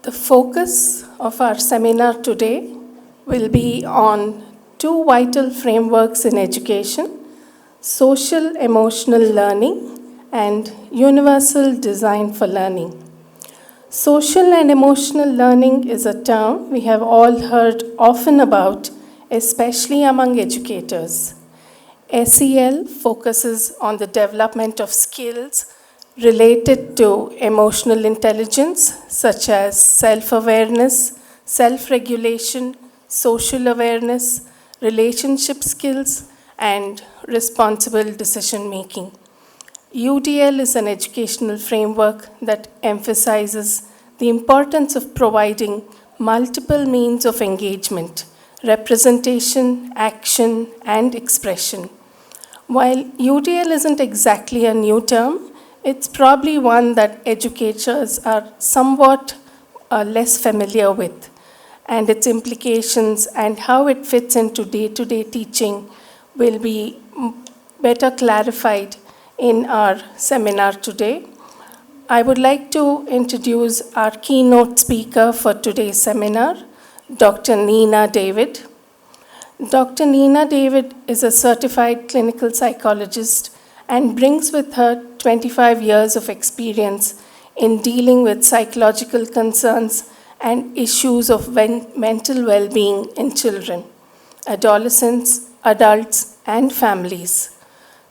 The focus of our seminar today will be on two vital frameworks in education: social emotional learning and universal design for learning. Social and emotional learning is a term we have all heard often about, especially among educators. SEL focuses on the development of skills related to emotional intelligence, such as self-awareness, self-regulation, social awareness, relationship skills, and responsible decision-making. UDL is an educational framework that emphasizes the importance of providing multiple means of engagement, representation, action, and expression. While UDL isn't exactly a new term, it's probably one that educators are somewhat less familiar with, and its implications and how it fits into day-to-day teaching will be better clarified in our seminar today. I would like to introduce our keynote speaker for today's seminar, Dr. Neena David. Dr. Neena David is a certified clinical psychologist and brings with her 25 years of experience in dealing with psychological concerns and issues of mental well-being in children, adolescents, adults, and families.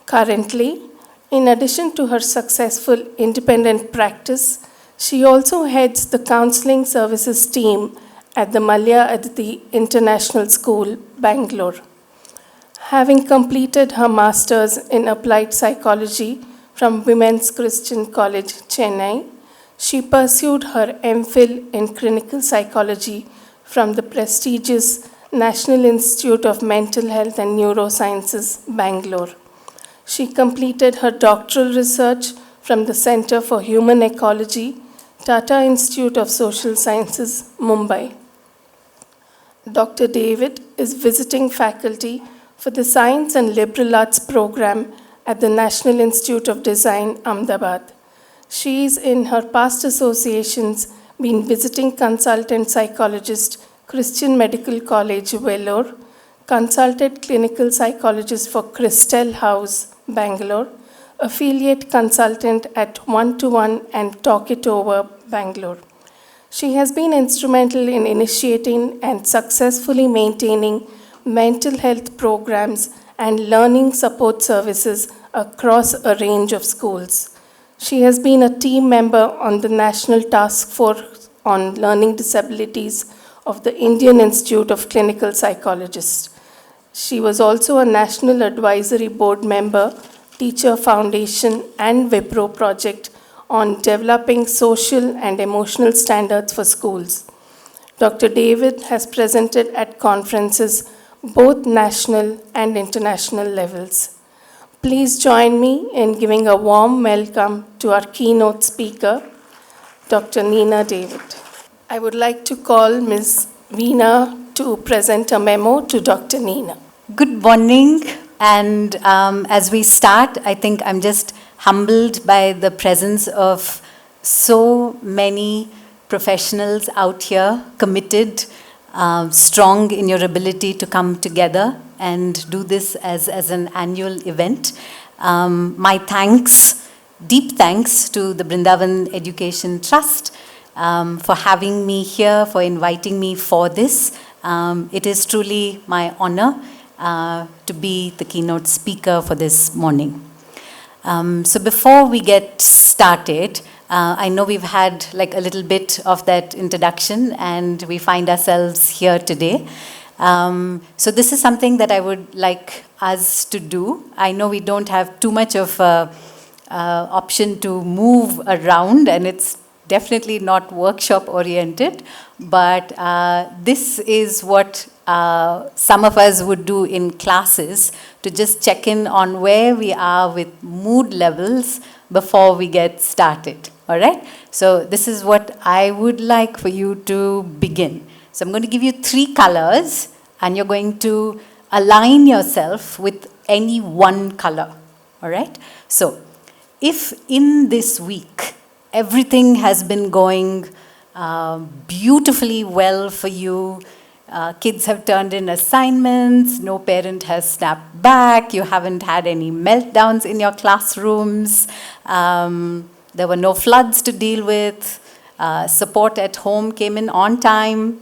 Currently, in addition to her successful independent practice, she also heads the counseling services team at the Malya Aditi International School, Bangalore. Having completed her master's in applied psychology from Women's Christian College, Chennai, she pursued her MPhil in clinical psychology from the prestigious National Institute of Mental Health and Neurosciences, Bangalore. She completed her doctoral research from the Center for Human Ecology, Tata Institute of Social Sciences, Mumbai. Dr. David is visiting faculty for the Science and Liberal Arts program at the National Institute of Design, Ahmedabad. She is in her past associations been visiting consultant psychologist, Christian Medical College, Vellore, consultant clinical psychologist for Crystal House, Bangalore, affiliate consultant at One-to-One and Talk It Over, Bangalore. She has been instrumental in initiating and successfully maintaining mental health programs and learning support services across a range of schools. She has been a team member on the National Task Force on Learning Disabilities of the Indian Institute of Clinical Psychologists. She was also a National Advisory Board member, Teacher Foundation, and Wipro project on developing social and emotional standards for schools. Dr. David has presented at conferences both national and international levels. Please join me in giving a warm welcome to our keynote speaker, Dr. Neena David. I would like to call Ms. Veena to present a memo to Dr. Neena. Good morning, and as we start, I think I'm just humbled by the presence of so many professionals out here, committed, strong in your ability to come together and do this as an annual event. My thanks, deep thanks to the Brindavan Education Trust for having me here, for inviting me for this. It is truly my honor to be the keynote speaker for this morning. So before we get started, I know we've had like a little bit of that introduction and we find ourselves here today. So this is something that I would like us to do. I know we don't have too much of option to move around, and it's definitely not workshop oriented, but this is what some of us would do in classes to just check in on where we are with mood levels before we get started. All right? So this is what I would like for you to begin. So I'm going to give you 3 colors, and you're going to align yourself with any one color. All right? So if in this week everything has been going beautifully well for you. Kids have turned in assignments, no parent has snapped back, you haven't had any meltdowns in your classrooms, there were no floods to deal with, support at home came in on time.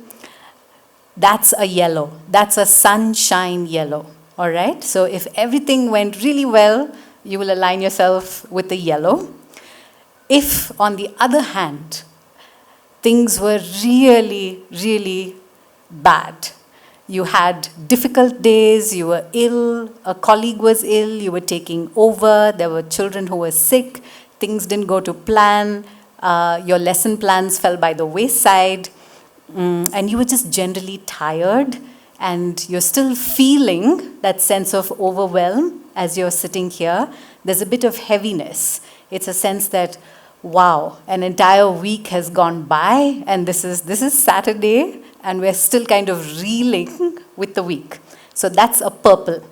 That's a yellow. That's a sunshine yellow. All right? So if everything went really well, you will align yourself with the yellow. If, on the other hand, things were really, really bad, you had difficult days, you were ill, a colleague was ill, you were taking over, there were children who were sick, things didn't go to plan, your lesson plans fell by the wayside, and you were just generally tired, and you're still feeling that sense of overwhelm as you're sitting here. There's a bit of heaviness. It's a sense that, wow, an entire week has gone by, and this is Saturday, and we're still kind of reeling with the week. So that's a purple.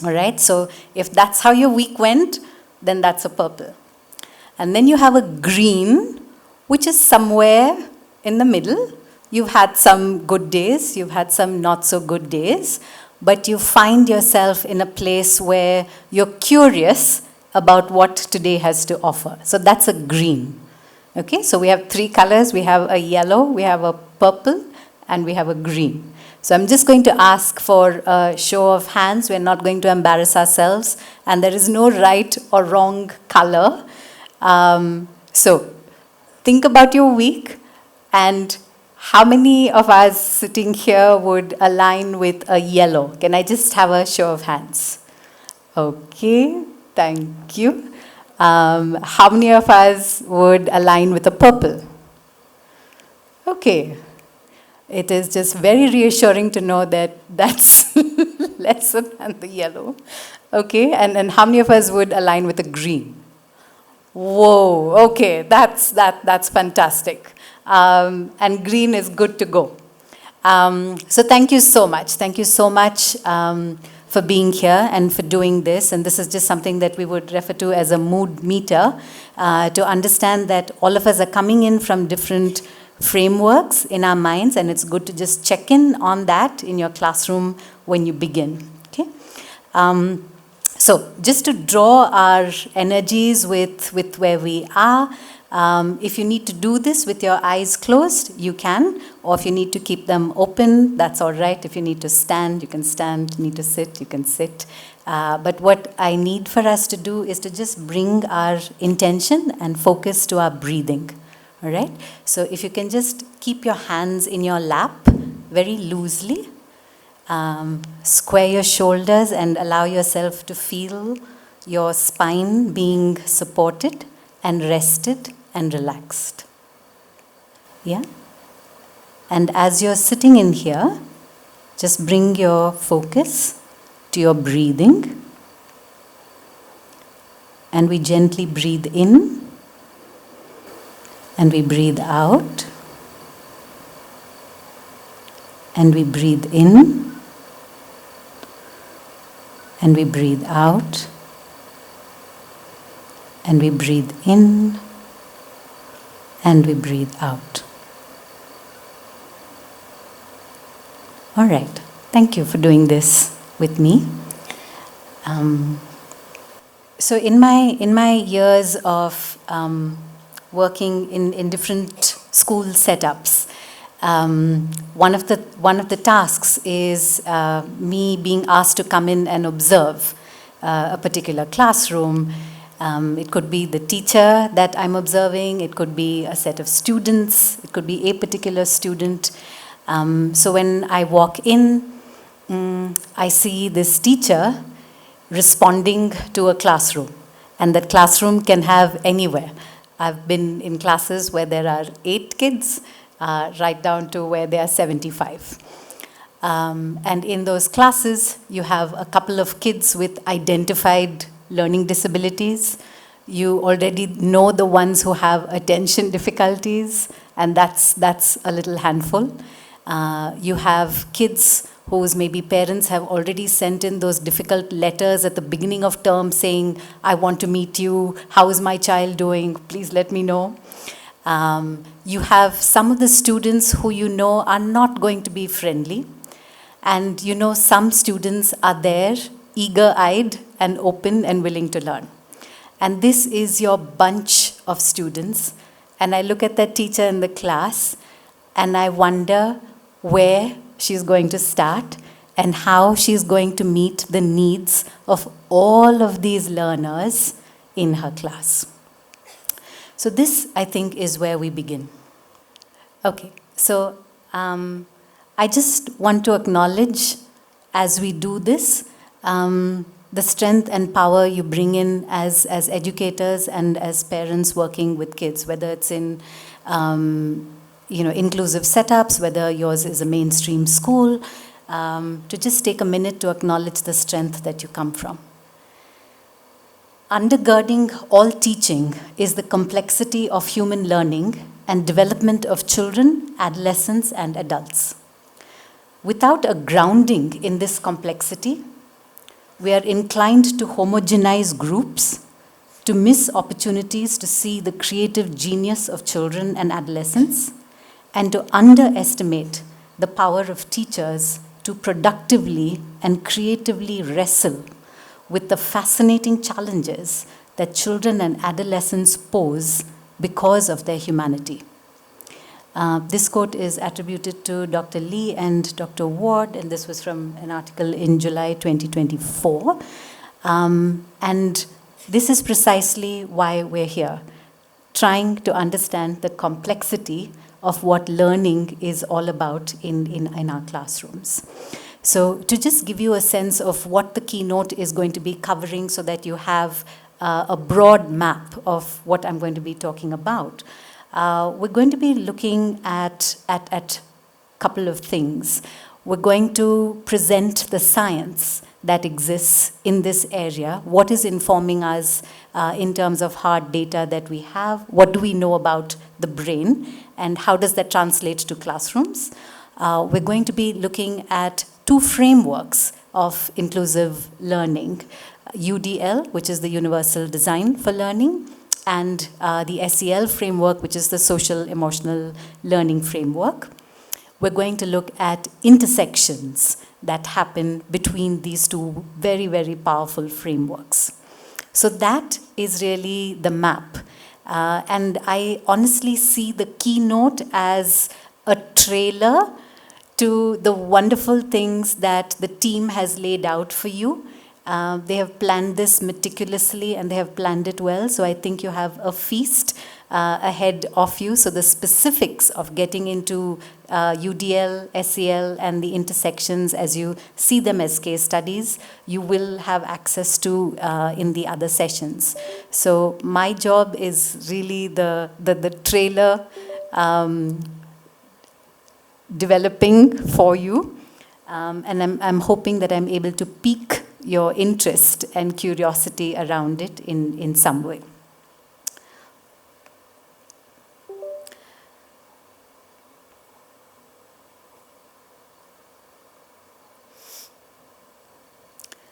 All right? So if that's how your week went, then that's a purple. And then you have a green, which is somewhere in the middle. You've had some good days, you've had some not so good days, but you find yourself in a place where you're curious about what today has to offer. So that's a green. Okay, so we have three colors. We have a yellow, we have a purple, and we have a green. So I'm just going to ask for a show of hands. We're not going to embarrass ourselves, and there is no right or wrong color. So think about your week, and how many of us sitting here would align with a yellow? Can I just have a show of hands? Okay, thank you. How many of us would align with a purple? Okay. It is just very reassuring to know that that's lesser than the yellow. Okay, and how many of us would align with a green? Whoa, okay, that's fantastic. And green is good to go. So thank you so much. Thank you so much for being here and for doing this. And this is just something that we would refer to as a mood meter to understand that all of us are coming in from different frameworks in our minds, and it's good to just check in on that in your classroom when you begin. Okay. So just to draw our energies with where we are, if you need to do this with your eyes closed, you can, or if you need to keep them open, that's all right. If you need to stand, you can stand. You need to sit, you can sit. But what I need for us to do is to just bring our intention and focus to our breathing. All right? So if you can just keep your hands in your lap very loosely, square your shoulders and allow yourself to feel your spine being supported and rested and relaxed. Yeah? And as you're sitting in here, just bring your focus to your breathing. And we gently breathe in. And we breathe out. And we breathe in. And we breathe out. And we breathe in. And we breathe out. All right. Thank you for doing this with me. So in my years of working in different school setups, one of the tasks is me being asked to come in and observe a particular classroom. It could be the teacher that I'm observing, it could be a set of students, it could be a particular student. So when I walk in, I see this teacher responding to a classroom, and that classroom can have anywhere. I've been in classes where there are 8 kids, right down to where there are 75. And in those classes, you have a couple of kids with identified learning disabilities. You already know the ones who have attention difficulties, and that's a little handful. You have kids whose maybe parents have already sent in those difficult letters at the beginning of term saying, I want to meet you, how is my child doing, please let me know. You have some of the students who you know are not going to be friendly. And you know some students are there, eager-eyed and open and willing to learn. And this is your bunch of students. And I look at that teacher in the class and I wonder where she's going to start and how she's going to meet the needs of all of these learners in her class. So this, I think, is where we begin. Okay, so I just want to acknowledge, as we do this, the strength and power you bring in as educators and as parents working with kids, whether it's in inclusive setups, whether yours is a mainstream school, to just take a minute to acknowledge the strength that you come from. Undergirding all teaching is the complexity of human learning and development of children, adolescents, and adults. Without a grounding in this complexity, we are inclined to homogenize groups, to miss opportunities to see the creative genius of children and adolescents, and to underestimate the power of teachers to productively and creatively wrestle with the fascinating challenges that children and adolescents pose because of their humanity. This quote is attributed to Dr. Lee and Dr. Ward, and this was from an article in July 2024. And this is precisely why we're here, trying to understand the complexity of what learning is all about in our classrooms. So to just give you a sense of what the keynote is going to be covering so that you have a broad map of what I'm going to be talking about, we're going to be looking at a couple of things. We're going to present the science that exists in this area, what is informing us in terms of hard data that we have, what do we know about the brain, and how does that translate to classrooms. We're going to be looking at two frameworks of inclusive learning, UDL, which is the Universal Design for Learning, and the SEL framework, which is the Social Emotional Learning Framework. We're going to look at intersections that happen between these two very, very powerful frameworks. So that is really the map. And I honestly see the keynote as a trailer to the wonderful things that the team has laid out for you. They have planned this meticulously and they have planned it well. So I think you have a feast ahead of you. So the specifics of getting into UDL, SEL, and the intersections as you see them as case studies, you will have access to in the other sessions. So my job is really the trailer developing for you. And I'm hoping that I'm able to pique your interest and curiosity around it in some way.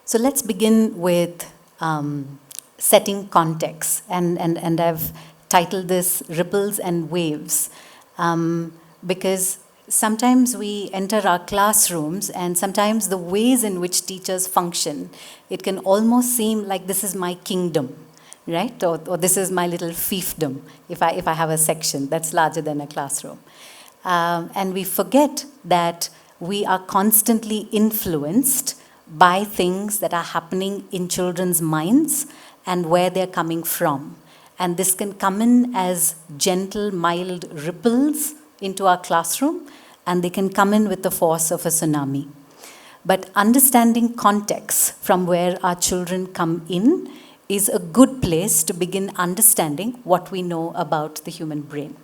So let's begin with setting context. And I've titled this Ripples and Waves because sometimes we enter our classrooms and sometimes the ways in which teachers function, it can almost seem like this is my kingdom, right? Or this is my little fiefdom if I have a section that's larger than a classroom. And we forget that we are constantly influenced by things that are happening in children's minds and where they're coming from. And this can come in as gentle, mild ripples into our classroom, and they can come in with the force of a tsunami. But understanding context from where our children come in is a good place to begin understanding what we know about the human brain.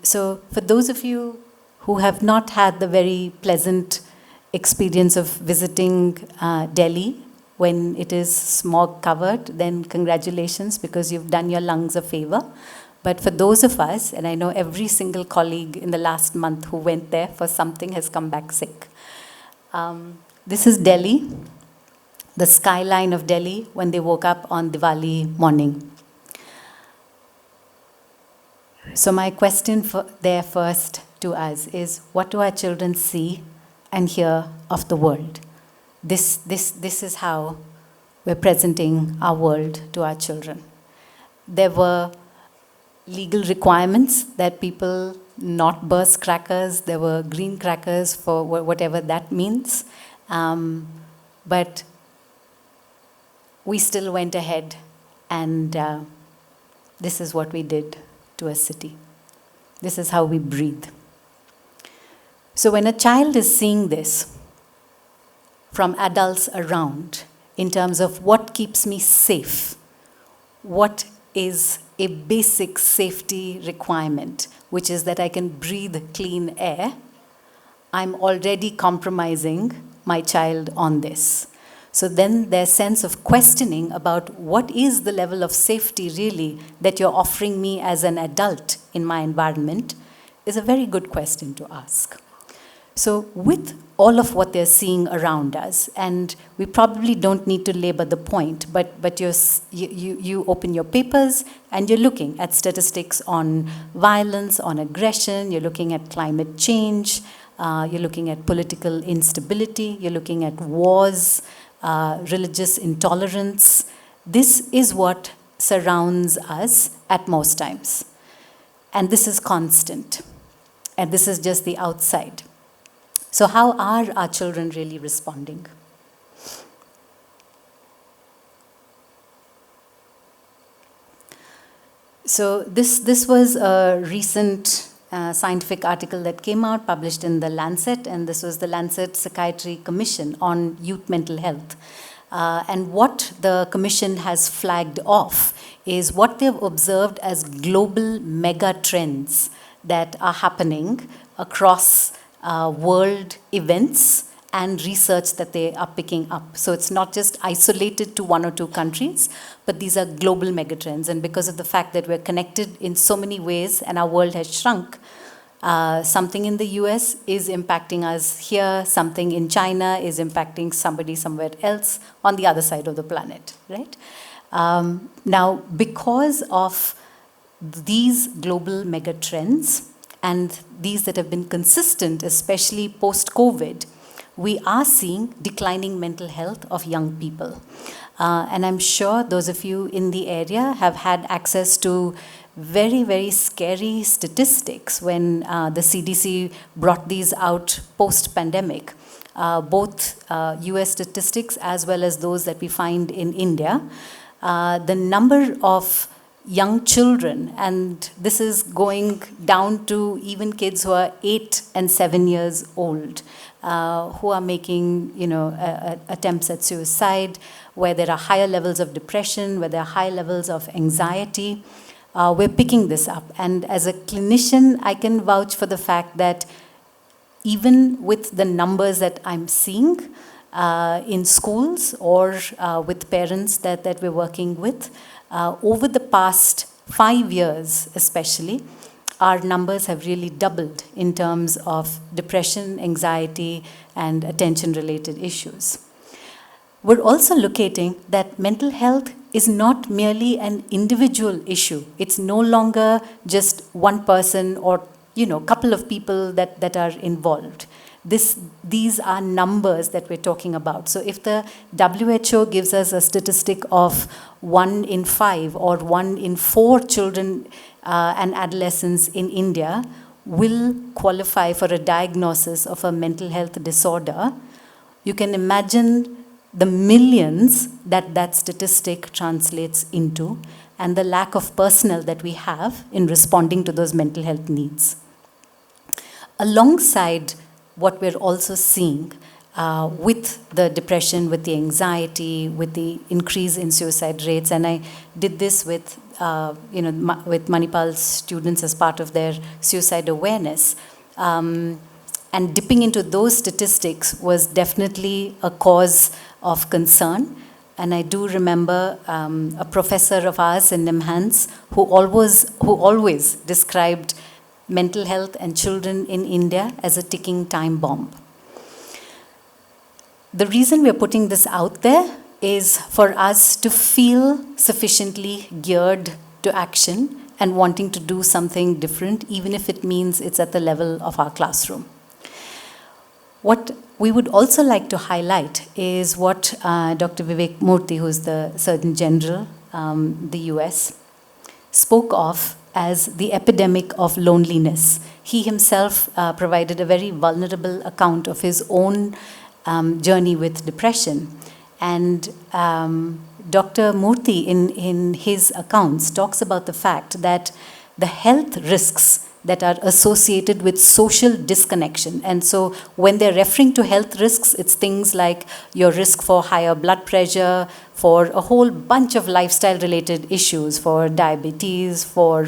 So for those of you who have not had the very pleasant experience of visiting Delhi when it is smog covered, then congratulations, because you've done your lungs a favor. But for those of us, and I know every single colleague in the last month who went there for something has come back sick. This is Delhi, the skyline of Delhi when they woke up on Diwali morning. So my question there first to us is, what do our children see and hear of the world? This is how we're presenting our world to our children. There were legal requirements that people not burst crackers. There were green crackers for whatever that means. But we still went ahead, and this is what we did to a city. This is how we breathe. So when a child is seeing this from adults around, in terms of what keeps me safe, what is a basic safety requirement, which is that I can breathe clean air, I'm already compromising my child on this. So then their sense of questioning about what is the level of safety really that you're offering me as an adult in my environment is a very good question to ask. So with all of what they're seeing around us, and we probably don't need to labor the point, but you open your papers and you're looking at statistics on violence, on aggression, you're looking at climate change, you're looking at political instability, you're looking at wars, religious intolerance. This is what surrounds us at most times. And this is constant. And this is just the outside. So how are our children really responding? So this was a recent scientific article that came out, published in The Lancet, and this was the Lancet Psychiatry Commission on youth mental health. And what the commission has flagged off is what they've observed as global mega trends that are happening across world events and research that they are picking up. So it's not just isolated to one or two countries, but these are global megatrends. And because of the fact that we're connected in so many ways and our world has shrunk, something in the US is impacting us here, something in China is impacting somebody somewhere else on the other side of the planet, right? Now, because of these global megatrends, and these that have been consistent, especially post-COVID, we are seeing declining mental health of young people. And I'm sure those of you in the area have had access to very, very scary statistics when the CDC brought these out post-pandemic, both US statistics as well as those that we find in India. The number of young children, and this is going down to even kids who are 8 and 7 years old, who are making, attempts at suicide, where there are higher levels of depression, where there are high levels of anxiety. We're picking this up. And as a clinician, I can vouch for the fact that even with the numbers that I'm seeing in schools or with parents that we're working with, over the past 5 years especially, our numbers have really doubled in terms of depression, anxiety, and attention-related issues. We're also locating that mental health is not merely an individual issue. It's no longer just one person or couple of people that are involved. These are numbers that we're talking about. So if the WHO gives us a statistic of 1 in 5 or 1 in 4 children and adolescents in India will qualify for a diagnosis of a mental health disorder, you can imagine the millions that statistic translates into and the lack of personnel that we have in responding to those mental health needs. Alongside what we're also seeing with the depression, with the anxiety, with the increase in suicide rates, and I did this with with Manipal's students as part of their suicide awareness. And dipping into those statistics was definitely a cause of concern. And I do remember a professor of ours in NIMHANS who always described mental health and children in India as a ticking time bomb. The reason we're putting this out there is for us to feel sufficiently geared to action and wanting to do something different, even if it means it's at the level of our classroom. What we would also like to highlight is what Dr. Vivek Murthy, who is the Surgeon General, the US, spoke of as the epidemic of loneliness. He himself provided a very vulnerable account of his own journey with depression. And Dr. Murthy, in his accounts, talks about the fact that the health risks that are associated with social disconnection. And so when they're referring to health risks, it's things like your risk for higher blood pressure, for a whole bunch of lifestyle-related issues, for diabetes, for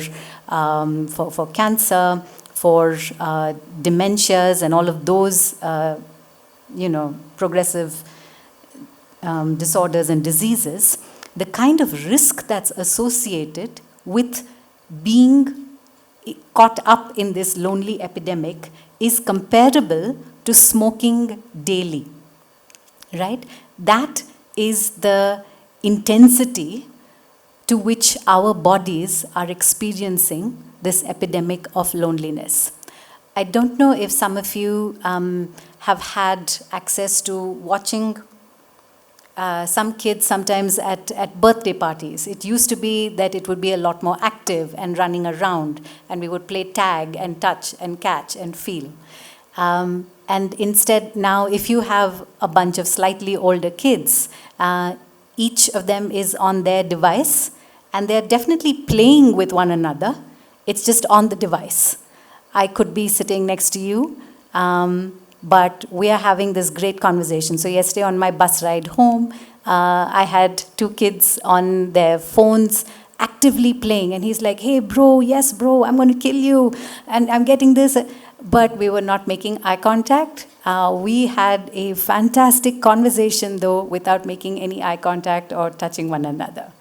cancer, for dementias, and all of those, progressive disorders and diseases. The kind of risk that's associated with being caught up in this lonely epidemic is comparable to smoking daily, right? That is the intensity to which our bodies are experiencing this epidemic of loneliness. I don't know if some of you have had access to watching some kids sometimes at birthday parties. It used to be that it would be a lot more active and running around, and we would play tag and touch and catch and feel. And instead now, if you have a bunch of slightly older kids, each of them is on their device, and they're definitely playing with one another. It's just on the device. I could be sitting next to you, but we are having this great conversation. So yesterday on my bus ride home, I had two kids on their phones actively playing. And he's like, hey, bro, yes, bro, I'm going to kill you. And I'm getting this. But we were not making eye contact. We had a fantastic conversation, though, without making any eye contact or touching one another,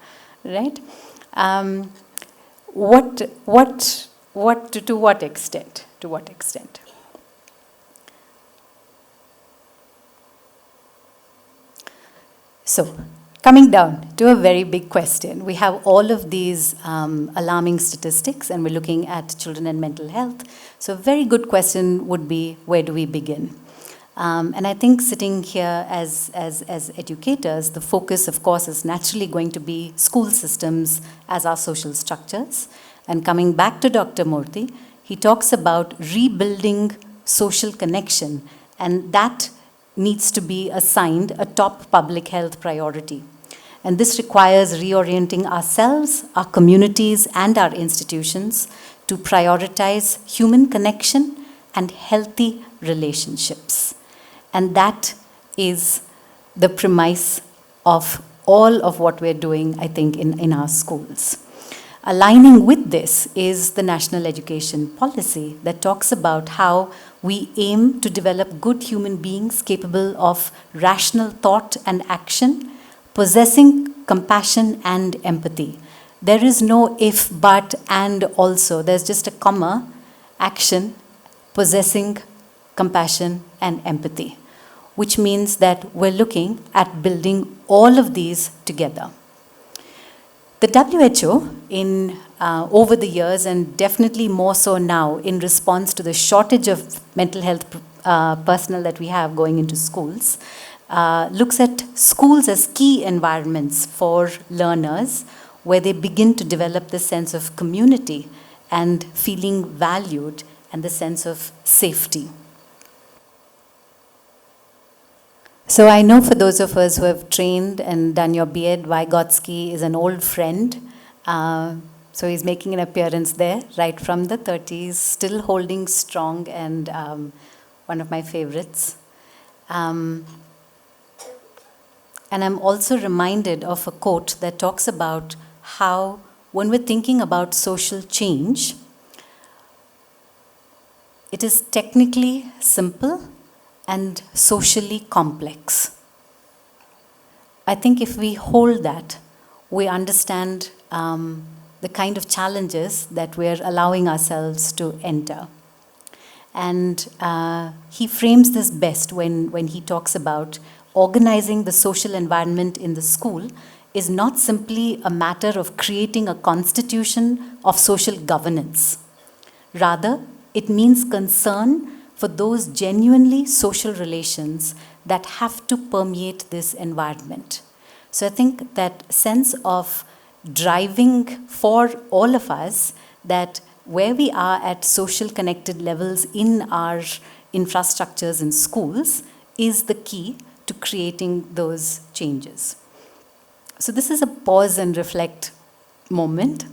right? To what extent? To what extent? So, coming down to a very big question, we have all of these alarming statistics, and we're looking at children and mental health. So a very good question would be, where do we begin? And I think sitting here as educators, the focus, of course, is naturally going to be school systems as our social structures. And coming back to Dr. Murthy, he talks about rebuilding social connection, and that needs to be assigned a top public health priority. And this requires reorienting ourselves, our communities, and our institutions to prioritize human connection and healthy relationships. And that is the premise of all of what we're doing, I think, in our schools. Aligning with this is the National Education Policy that talks about how we aim to develop good human beings capable of rational thought and action, possessing compassion and empathy. There is no if, but, and also. There's just a comma, action, possessing compassion and empathy, which means that we're looking at building all of these together. The WHO, over the years, and definitely more so now, in response to the shortage of mental health personnel that we have going into schools, looks at schools as key environments for learners, where they begin to develop the sense of community and feeling valued and the sense of safety. So I know for those of us who have trained and done your B.Ed, Vygotsky is an old friend. So he's making an appearance there, right from the 30s, still holding strong, and one of my favorites. And I'm also reminded of a quote that talks about how, when we're thinking about social change, it is technically simple and socially complex. I think if we hold that, we understand the kind of challenges that we're allowing ourselves to enter. And he frames this best when he talks about organizing the social environment in the school is not simply a matter of creating a constitution of social governance. Rather, it means concern for those genuinely social relations that have to permeate this environment. So I think that sense of driving for all of us, that where we are at social connected levels in our infrastructures in schools, is the key to creating those changes. So this is a pause and reflect moment,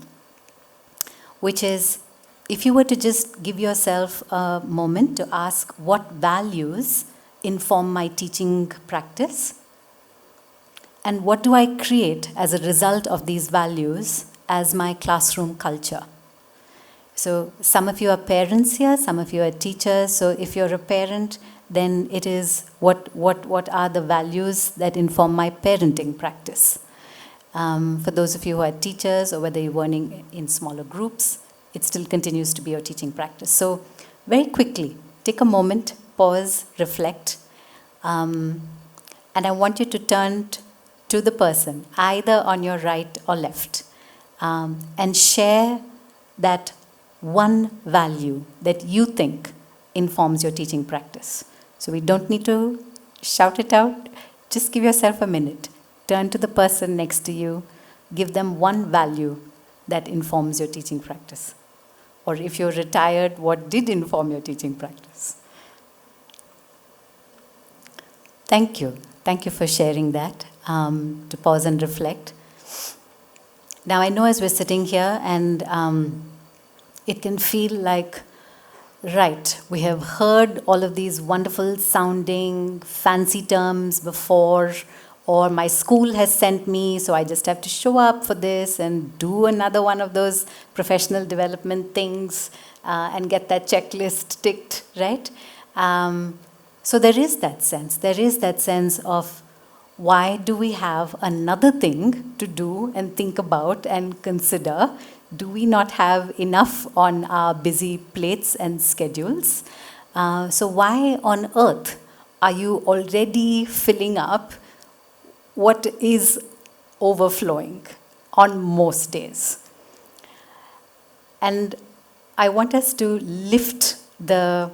which is, if you were to just give yourself a moment to ask, what values inform my teaching practice? And what do I create as a result of these values as my classroom culture? So some of you are parents here, some of you are teachers. So if you're a parent, then it is what are the values that inform my parenting practice? For those of you who are teachers, or whether you're working in smaller groups, it still continues to be your teaching practice. So very quickly, take a moment, pause, reflect, and I want you to turn to the person, either on your right or left, and share that one value that you think informs your teaching practice. So we don't need to shout it out. Just give yourself a minute. Turn to the person next to you. Give them one value that informs your teaching practice. Or if you're retired, what did inform your teaching practice? Thank you. Thank you for sharing that, to pause and reflect. Now, I know as we're sitting here, and it can feel like, right, we have heard all of these wonderful sounding, fancy terms before, or my school has sent me, so I just have to show up for this and do another one of those professional development things and get that checklist ticked, right? So there is that sense. There is that sense of, why do we have another thing to do and think about and consider? Do we not have enough on our busy plates and schedules? So why on earth are you already filling up what is overflowing on most days? And I want us to lift the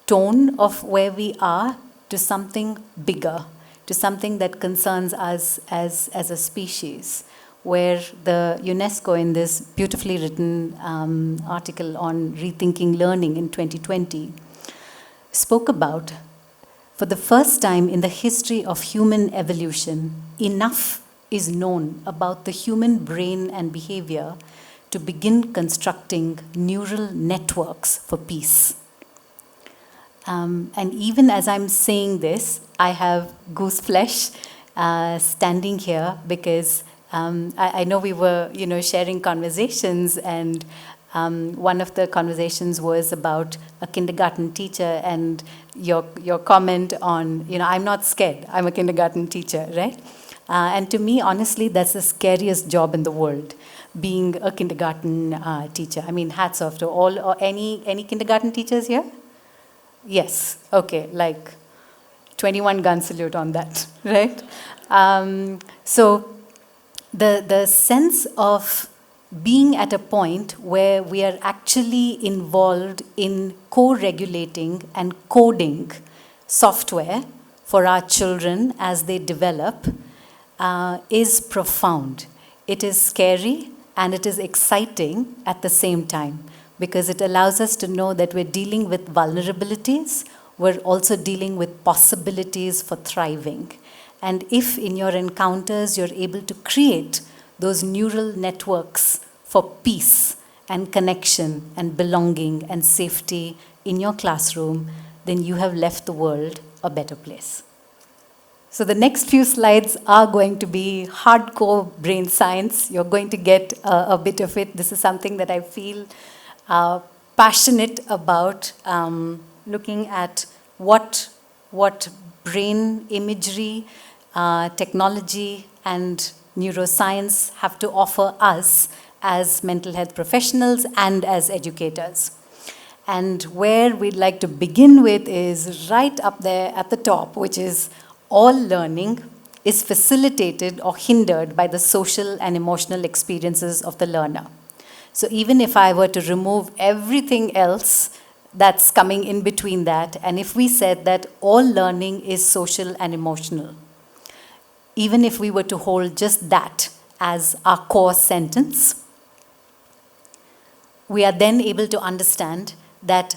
tone of where we are to something bigger, to something that concerns us as a species, where the UNESCO, in this beautifully written article on rethinking learning in 2020, spoke about, for the first time in the history of human evolution, enough is known about the human brain and behavior to begin constructing neural networks for peace. And even as I'm saying this, I have goose flesh standing here, because I know we were, sharing conversations, and one of the conversations was about a kindergarten teacher, and your comment on, I'm not scared, I'm a kindergarten teacher, right? And to me, honestly, that's the scariest job in the world, being a kindergarten teacher. I mean, hats off to all, or any kindergarten teachers here? Yes, okay, like 21 gun salute on that, right? So the sense of being at a point where we are actually involved in co-regulating and coding software for our children as they develop is profound. It is scary and it is exciting at the same time, because it allows us to know that we're dealing with vulnerabilities, we're also dealing with possibilities for thriving. And if in your encounters you're able to create those neural networks for peace and connection and belonging and safety in your classroom, then you have left the world a better place. So the next few slides are going to be hardcore brain science. You're going to get a bit of it. This is something that I feel passionate about, looking at what brain imagery, technology, and neuroscience have to offer us as mental health professionals and as educators. And where we'd like to begin with is right up there at the top, which is all learning is facilitated or hindered by the social and emotional experiences of the learner. So even if I were to remove everything else that's coming in between that, and if we said that all learning is social and emotional, even if we were to hold just that as our core sentence, we are then able to understand that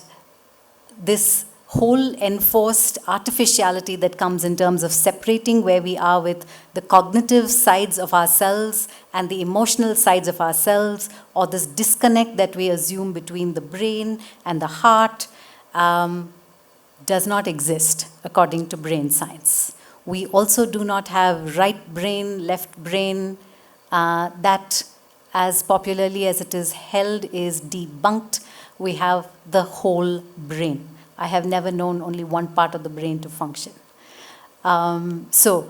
this whole enforced artificiality that comes in terms of separating where we are with the cognitive sides of ourselves and the emotional sides of ourselves, or this disconnect that we assume between the brain and the heart, does not exist according to brain science. We also do not have right brain, left brain. That, as popularly as it is held, is debunked. We have the whole brain. I have never known only one part of the brain to function. So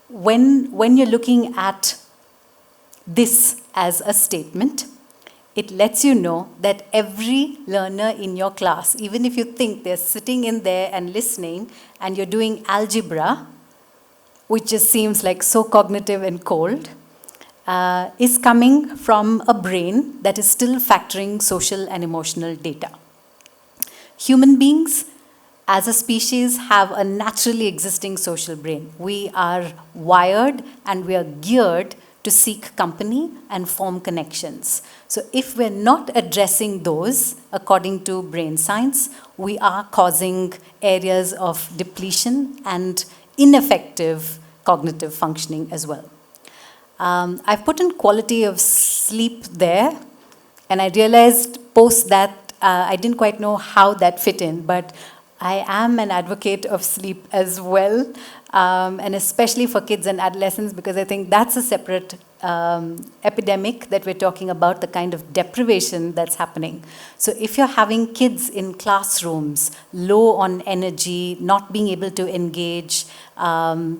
when you're looking at this as a statement, it lets you know that every learner in your class, even if you think they're sitting in there and listening and you're doing algebra, which just seems like so cognitive and cold, is coming from a brain that is still factoring social and emotional data. Human beings, as a species, have a naturally existing social brain. We are wired and we are geared to seek company and form connections. So if we're not addressing those, according to brain science, we are causing areas of depletion and ineffective cognitive functioning as well. I've put in quality of sleep there, and I realized post that I didn't quite know how that fit in, but I am an advocate of sleep as well, and especially for kids and adolescents, because I think that's a separate epidemic that we're talking about, the kind of deprivation that's happening. So if you're having kids in classrooms, low on energy, not being able to engage,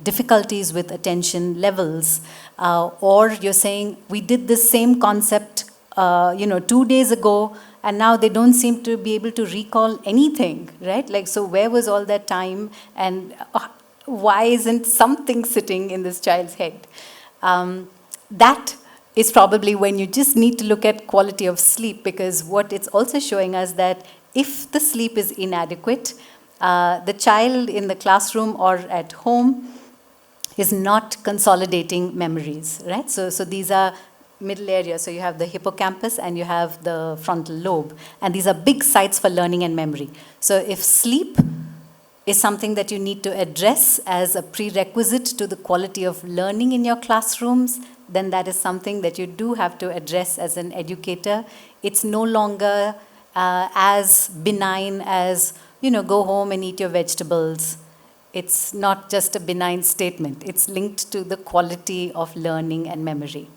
difficulties with attention levels, or you're saying, we did this same concept 2 days ago, and now they don't seem to be able to recall anything, right? Like, so where was all that time, and why isn't something sitting in this child's head? That is probably when you just need to look at quality of sleep, because what it's also showing us that if the sleep is inadequate, the child in the classroom or at home is not consolidating memories, right? So these are middle area. So you have the hippocampus and you have the frontal lobe. And these are big sites for learning and memory. So if sleep is something that you need to address as a prerequisite to the quality of learning in your classrooms, then that is something that you do have to address as an educator. It's no longer as benign as, go home and eat your vegetables. It's not just a benign statement. It's linked to the quality of learning and memory.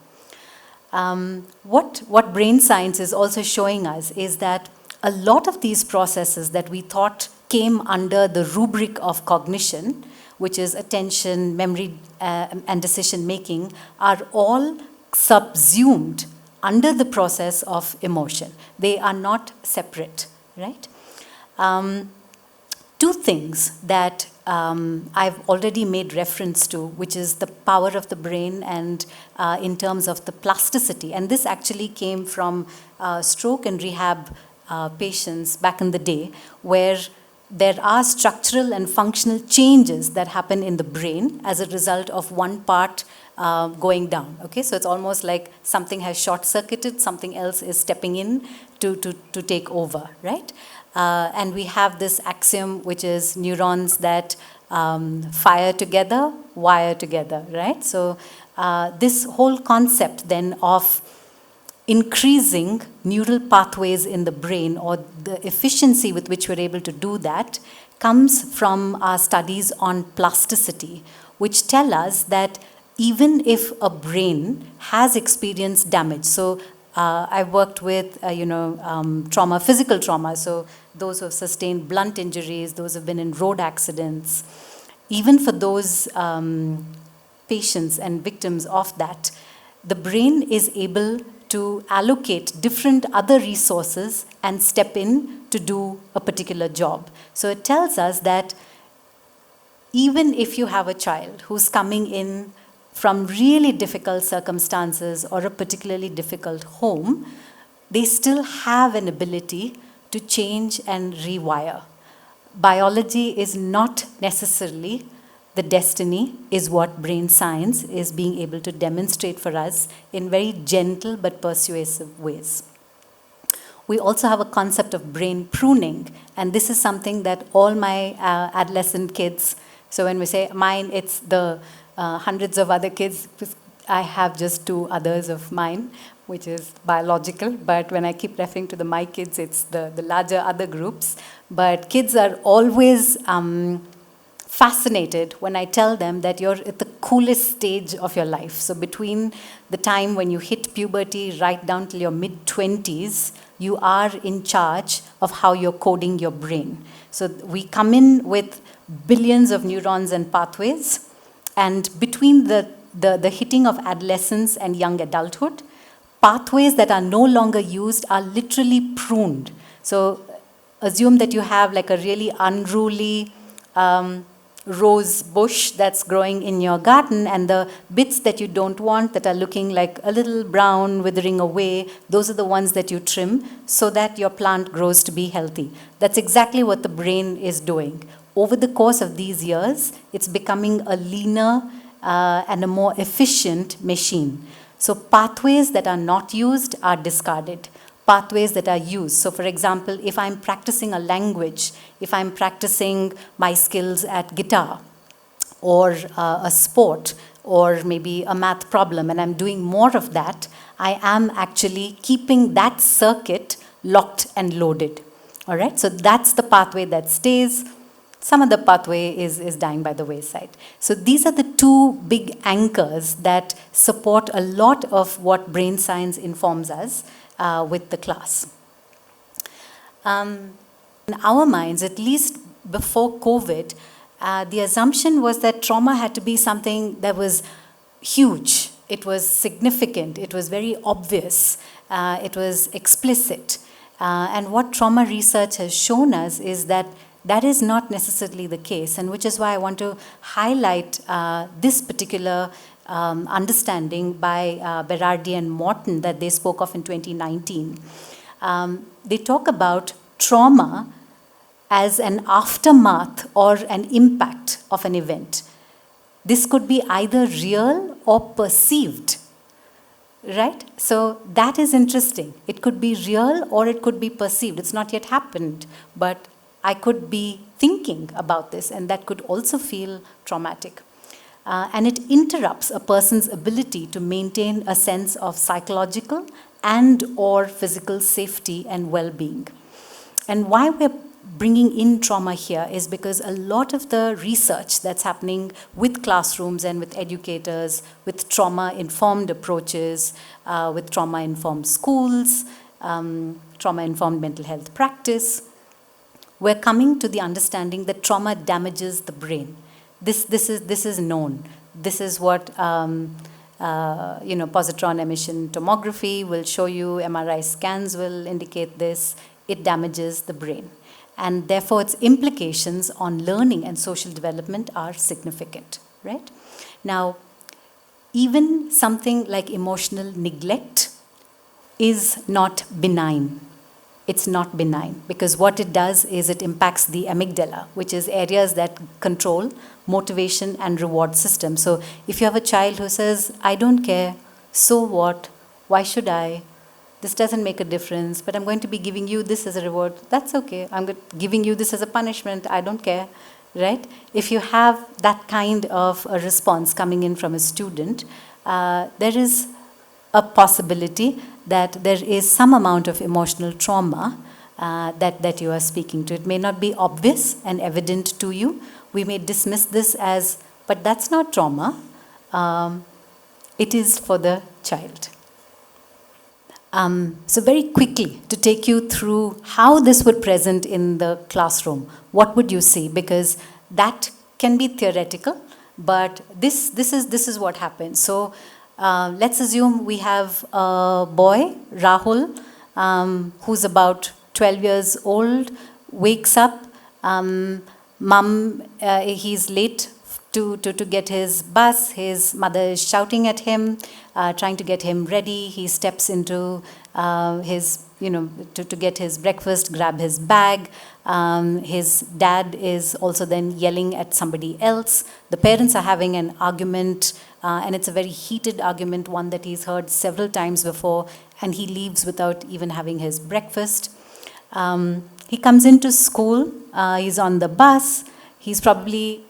What brain science is also showing us is that a lot of these processes that we thought came under the rubric of cognition, which is attention, memory, and decision making, are all subsumed under the process of emotion. They are not separate, right? Two things that I've already made reference to, which is the power of the brain and in terms of the plasticity. And this actually came from stroke and rehab patients back in the day, where there are structural and functional changes that happen in the brain as a result of one part going down. Okay, so it's almost like something has short-circuited, something else is stepping in to take over, right? And we have this axiom, which is neurons that fire together, wire together, right? So this whole concept then of increasing neural pathways in the brain, or the efficiency with which we're able to do that, comes from our studies on plasticity, which tell us that even if a brain has experienced damage, so I've worked with, trauma, physical trauma, so those who have sustained blunt injuries, those who have been in road accidents, even for those patients and victims of that, the brain is able to allocate different other resources and step in to do a particular job. So it tells us that even if you have a child who's coming in from really difficult circumstances or a particularly difficult home, they still have an ability to change and rewire. Biology is not necessarily the destiny, is what brain science is being able to demonstrate for us in very gentle but persuasive ways. We also have a concept of brain pruning, and this is something that all my adolescent kids, so when we say mine, it's the hundreds of other kids. I have just 2 others of mine, which is biological, but when I keep referring to the my kids, it's the larger other groups. But kids are always fascinated when I tell them that you're at the coolest stage of your life. So between the time when you hit puberty right down till your mid-20s, you are in charge of how you're coding your brain. So we come in with billions of neurons and pathways, and between the hitting of adolescence and young adulthood, pathways that are no longer used are literally pruned. So assume that you have like a really unruly rose bush that's growing in your garden, and the bits that you don't want, that are looking like a little brown, withering away, those are the ones that you trim so that your plant grows to be healthy. That's exactly what the brain is doing. Over the course of these years, it's becoming a leaner and a more efficient machine. So pathways that are not used are discarded. Pathways that are used. So for example, if I'm practicing a language, if I'm practicing my skills at guitar, or a sport, or maybe a math problem, and I'm doing more of that, I am actually keeping that circuit locked and loaded. All right, so that's the pathway that stays. Some of the pathway is dying by the wayside. So these are the 2 big anchors that support a lot of what brain science informs us with the class. In our minds, at least before COVID, the assumption was that trauma had to be something that was huge. It was significant. It was very obvious. It was explicit. And what trauma research has shown us is that that is not necessarily the case, and which is why I want to highlight this particular understanding by Berardi and Morton that they spoke of in 2019. They talk about trauma as an aftermath or an impact of an event. This could be either real or perceived, right? So that is interesting. It could be real or it could be perceived. It's not yet happened, but I could be thinking about this, and that could also feel traumatic. And it interrupts a person's ability to maintain a sense of psychological and or physical safety and well-being. And why we're bringing in trauma here is because a lot of the research that's happening with classrooms and with educators, with trauma-informed approaches, with trauma-informed schools, trauma-informed mental health practice, we're coming to the understanding that trauma damages the brain. This is known. This is what positron emission tomography will show you. MRI scans will indicate this. It damages the brain, and therefore its implications on learning and social development are significant. Right? Now, even something like emotional neglect is not benign. It's not benign, because what it does is it impacts the amygdala, which is areas that control motivation and reward system. So if you have a child who says, I don't care, so what, why should I, this doesn't make a difference, but I'm going to be giving you this as a reward, that's okay, I'm giving you this as a punishment, I don't care, right? If you have that kind of a response coming in from a student, there is a possibility that there is some amount of emotional trauma that you are speaking to. It may not be obvious and evident to you. We may dismiss this as, but that's not trauma. It is for the child. So very quickly, to take you through how this would present in the classroom, what would you see? Because that can be theoretical, but this is what happens. So let's assume we have a boy, Rahul, who's about 12 years old, wakes up He's late to get his bus. His mother is shouting at him, trying to get him ready. He steps into to get his breakfast, grab his bag. His dad is also then yelling at somebody else. The parents are having an argument, and it's a very heated argument, one that he's heard several times before, and he leaves without even having his breakfast. He comes into school, he's on the bus, he's probably,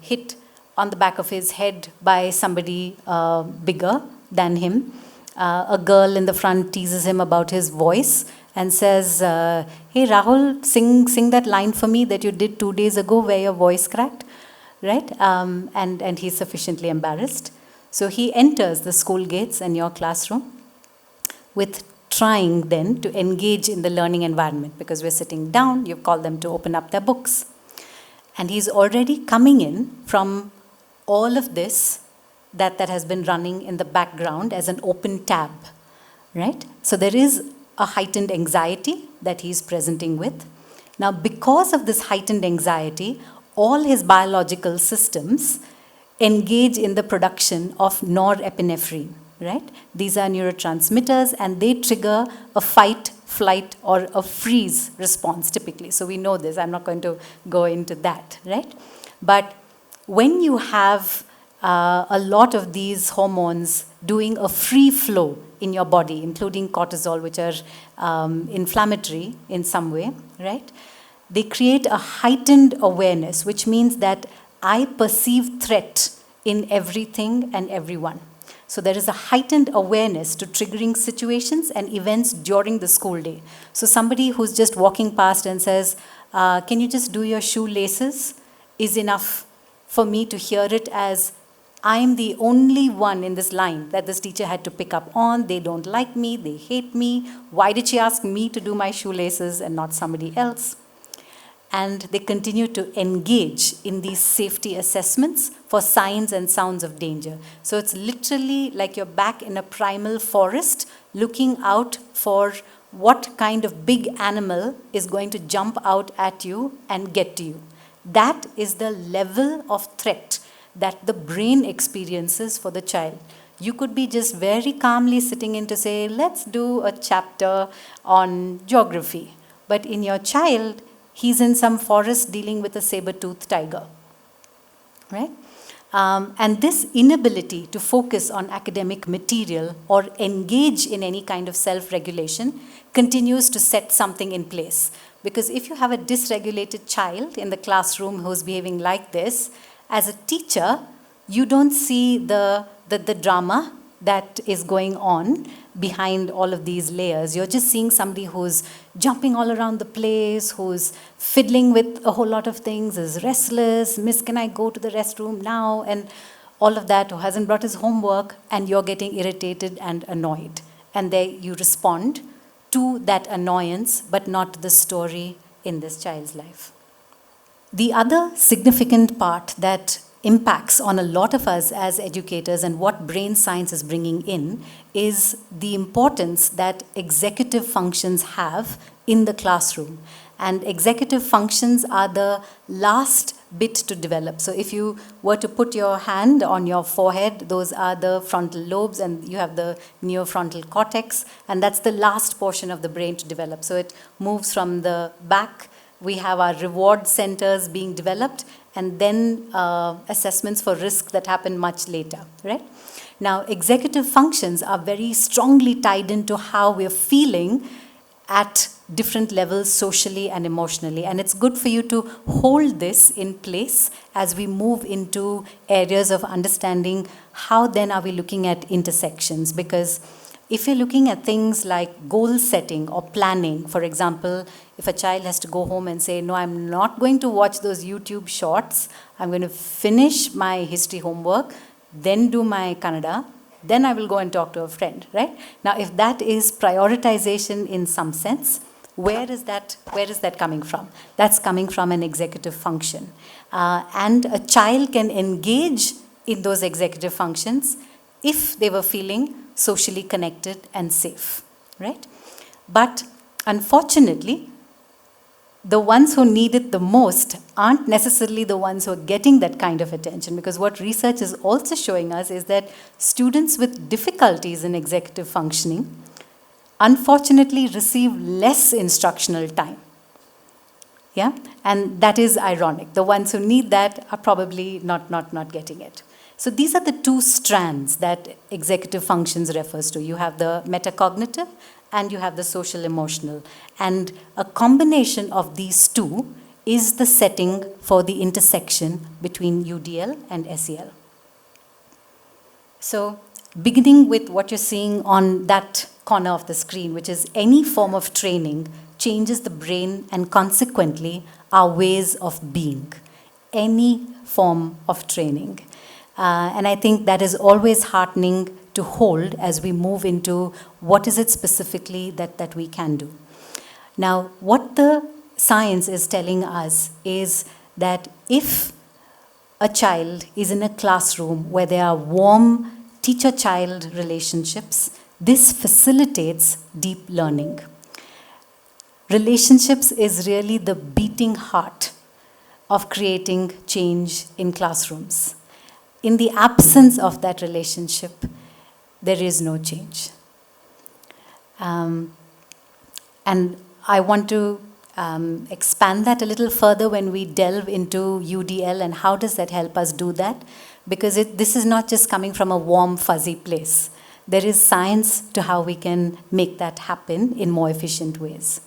hit on the back of his head by somebody bigger than him. A girl in the front teases him about his voice and says, hey Rahul, sing that line for me that you did 2 days ago where your voice cracked, right? And he's sufficiently embarrassed. So he enters the school gates and your classroom with trying then to engage in the learning environment, because we're sitting down, you've called them to open up their books. And he's already coming in from all of this that has been running in the background as an open tab, right? So there is a heightened anxiety that he's presenting with. Now, because of this heightened anxiety, all his biological systems engage in the production of norepinephrine, right? These are neurotransmitters, and they trigger a fight, flight, or a freeze response typically. So we know this. I'm not going to go into that, right? But when you have a lot of these hormones doing a free flow in your body, including cortisol, which are inflammatory in some way, right? They create a heightened awareness, which means that I perceive threat in everything and everyone. So there is a heightened awareness to triggering situations and events during the school day. So somebody who's just walking past and says, can you just do your shoelaces, is enough for me to hear it as, I'm the only one in this line that this teacher had to pick up on. They don't like me, they hate me. Why did she ask me to do my shoelaces and not somebody else? And they continue to engage in these safety assessments for signs and sounds of danger. So it's literally like you're back in a primal forest looking out for what kind of big animal is going to jump out at you and get to you. That is the level of threat that the brain experiences for the child. You could be just very calmly sitting in to say, let's do a chapter on geography. But in your child, he's in some forest dealing with a saber-toothed tiger, right? And this inability to focus on academic material or engage in any kind of self-regulation continues to set something in place. Because if you have a dysregulated child in the classroom who's behaving like this, as a teacher, you don't see the drama that is going on behind all of these layers. You're just seeing somebody who's jumping all around the place, who's fiddling with a whole lot of things, is restless, miss, can I go to the restroom now? And all of that, who hasn't brought his homework, and you're getting irritated and annoyed. And there you respond to that annoyance, but not the story in this child's life. The other significant part that impacts on a lot of us as educators and what brain science is bringing in is the importance that executive functions have in the classroom. And executive functions are the last bit to develop. So if you were to put your hand on your forehead, those are the frontal lobes, and you have the neofrontal cortex, and that's the last portion of the brain to develop. So it moves from the back. We have our reward centers being developed, and then assessments for risk that happen much later, right? Now, executive functions are very strongly tied into how we're feeling at different levels socially and emotionally. And it's good for you to hold this in place as we move into areas of understanding how then are we looking at intersections. Because if you're looking at things like goal setting or planning, for example, if a child has to go home and say, no, I'm not going to watch those YouTube shorts, I'm going to finish my history homework, then do my Kannada, then I will go and talk to a friend, right? Now, if that is prioritization in some sense, where is that coming from? That's coming from an executive function. And a child can engage in those executive functions if they were feeling socially connected and safe, right? But unfortunately, the ones who need it the most aren't necessarily the ones who are getting that kind of attention, because what research is also showing us is that students with difficulties in executive functioning unfortunately receive less instructional time. Yeah? And that is ironic. The ones who need that are probably not getting it. So these are the two strands that executive functions refers to. You have the metacognitive and you have the social emotional. And a combination of these two is the setting for the intersection between UDL and SEL. So beginning with what you're seeing on that corner of the screen, which is any form of training changes the brain and consequently our ways of being. Any form of training. And I think that is always heartening to hold as we move into what is it specifically that we can do. Now, what the science is telling us is that if a child is in a classroom where there are warm teacher-child relationships, this facilitates deep learning. Relationships is really the beating heart of creating change in classrooms. In the absence of that relationship, there is no change. And I want to expand that a little further when we delve into UDL and how does that help us do that? Because this is not just coming from a warm, fuzzy place. There is science to how we can make that happen in more efficient ways.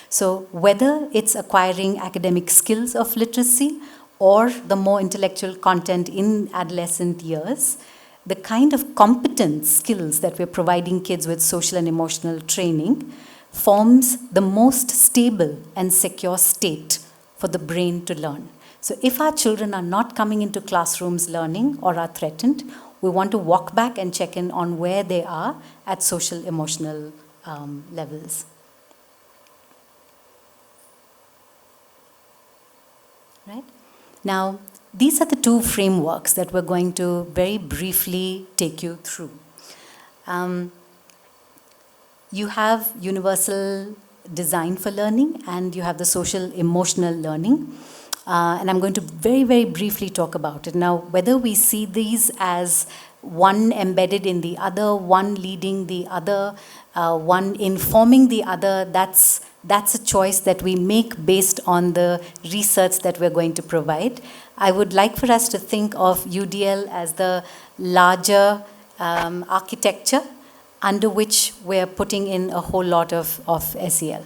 So whether it's acquiring academic skills of literacy or the more intellectual content in adolescent years, the kind of competence skills that we're providing kids with social and emotional training forms the most stable and secure state for the brain to learn. So if our children are not coming into classrooms learning or are threatened, we want to walk back and check in on where they are at social emotional levels. Right? Now, these are the two frameworks that we're going to very briefly take you through. You have universal design for learning and you have the social emotional learning. And I'm going to very, very briefly talk about it. Now, whether we see these as one embedded in the other, one leading the other, one informing the other, that's a choice that we make based on the research that we're going to provide. I would like for us to think of UDL as the larger architecture under which we're putting in a whole lot of SEL.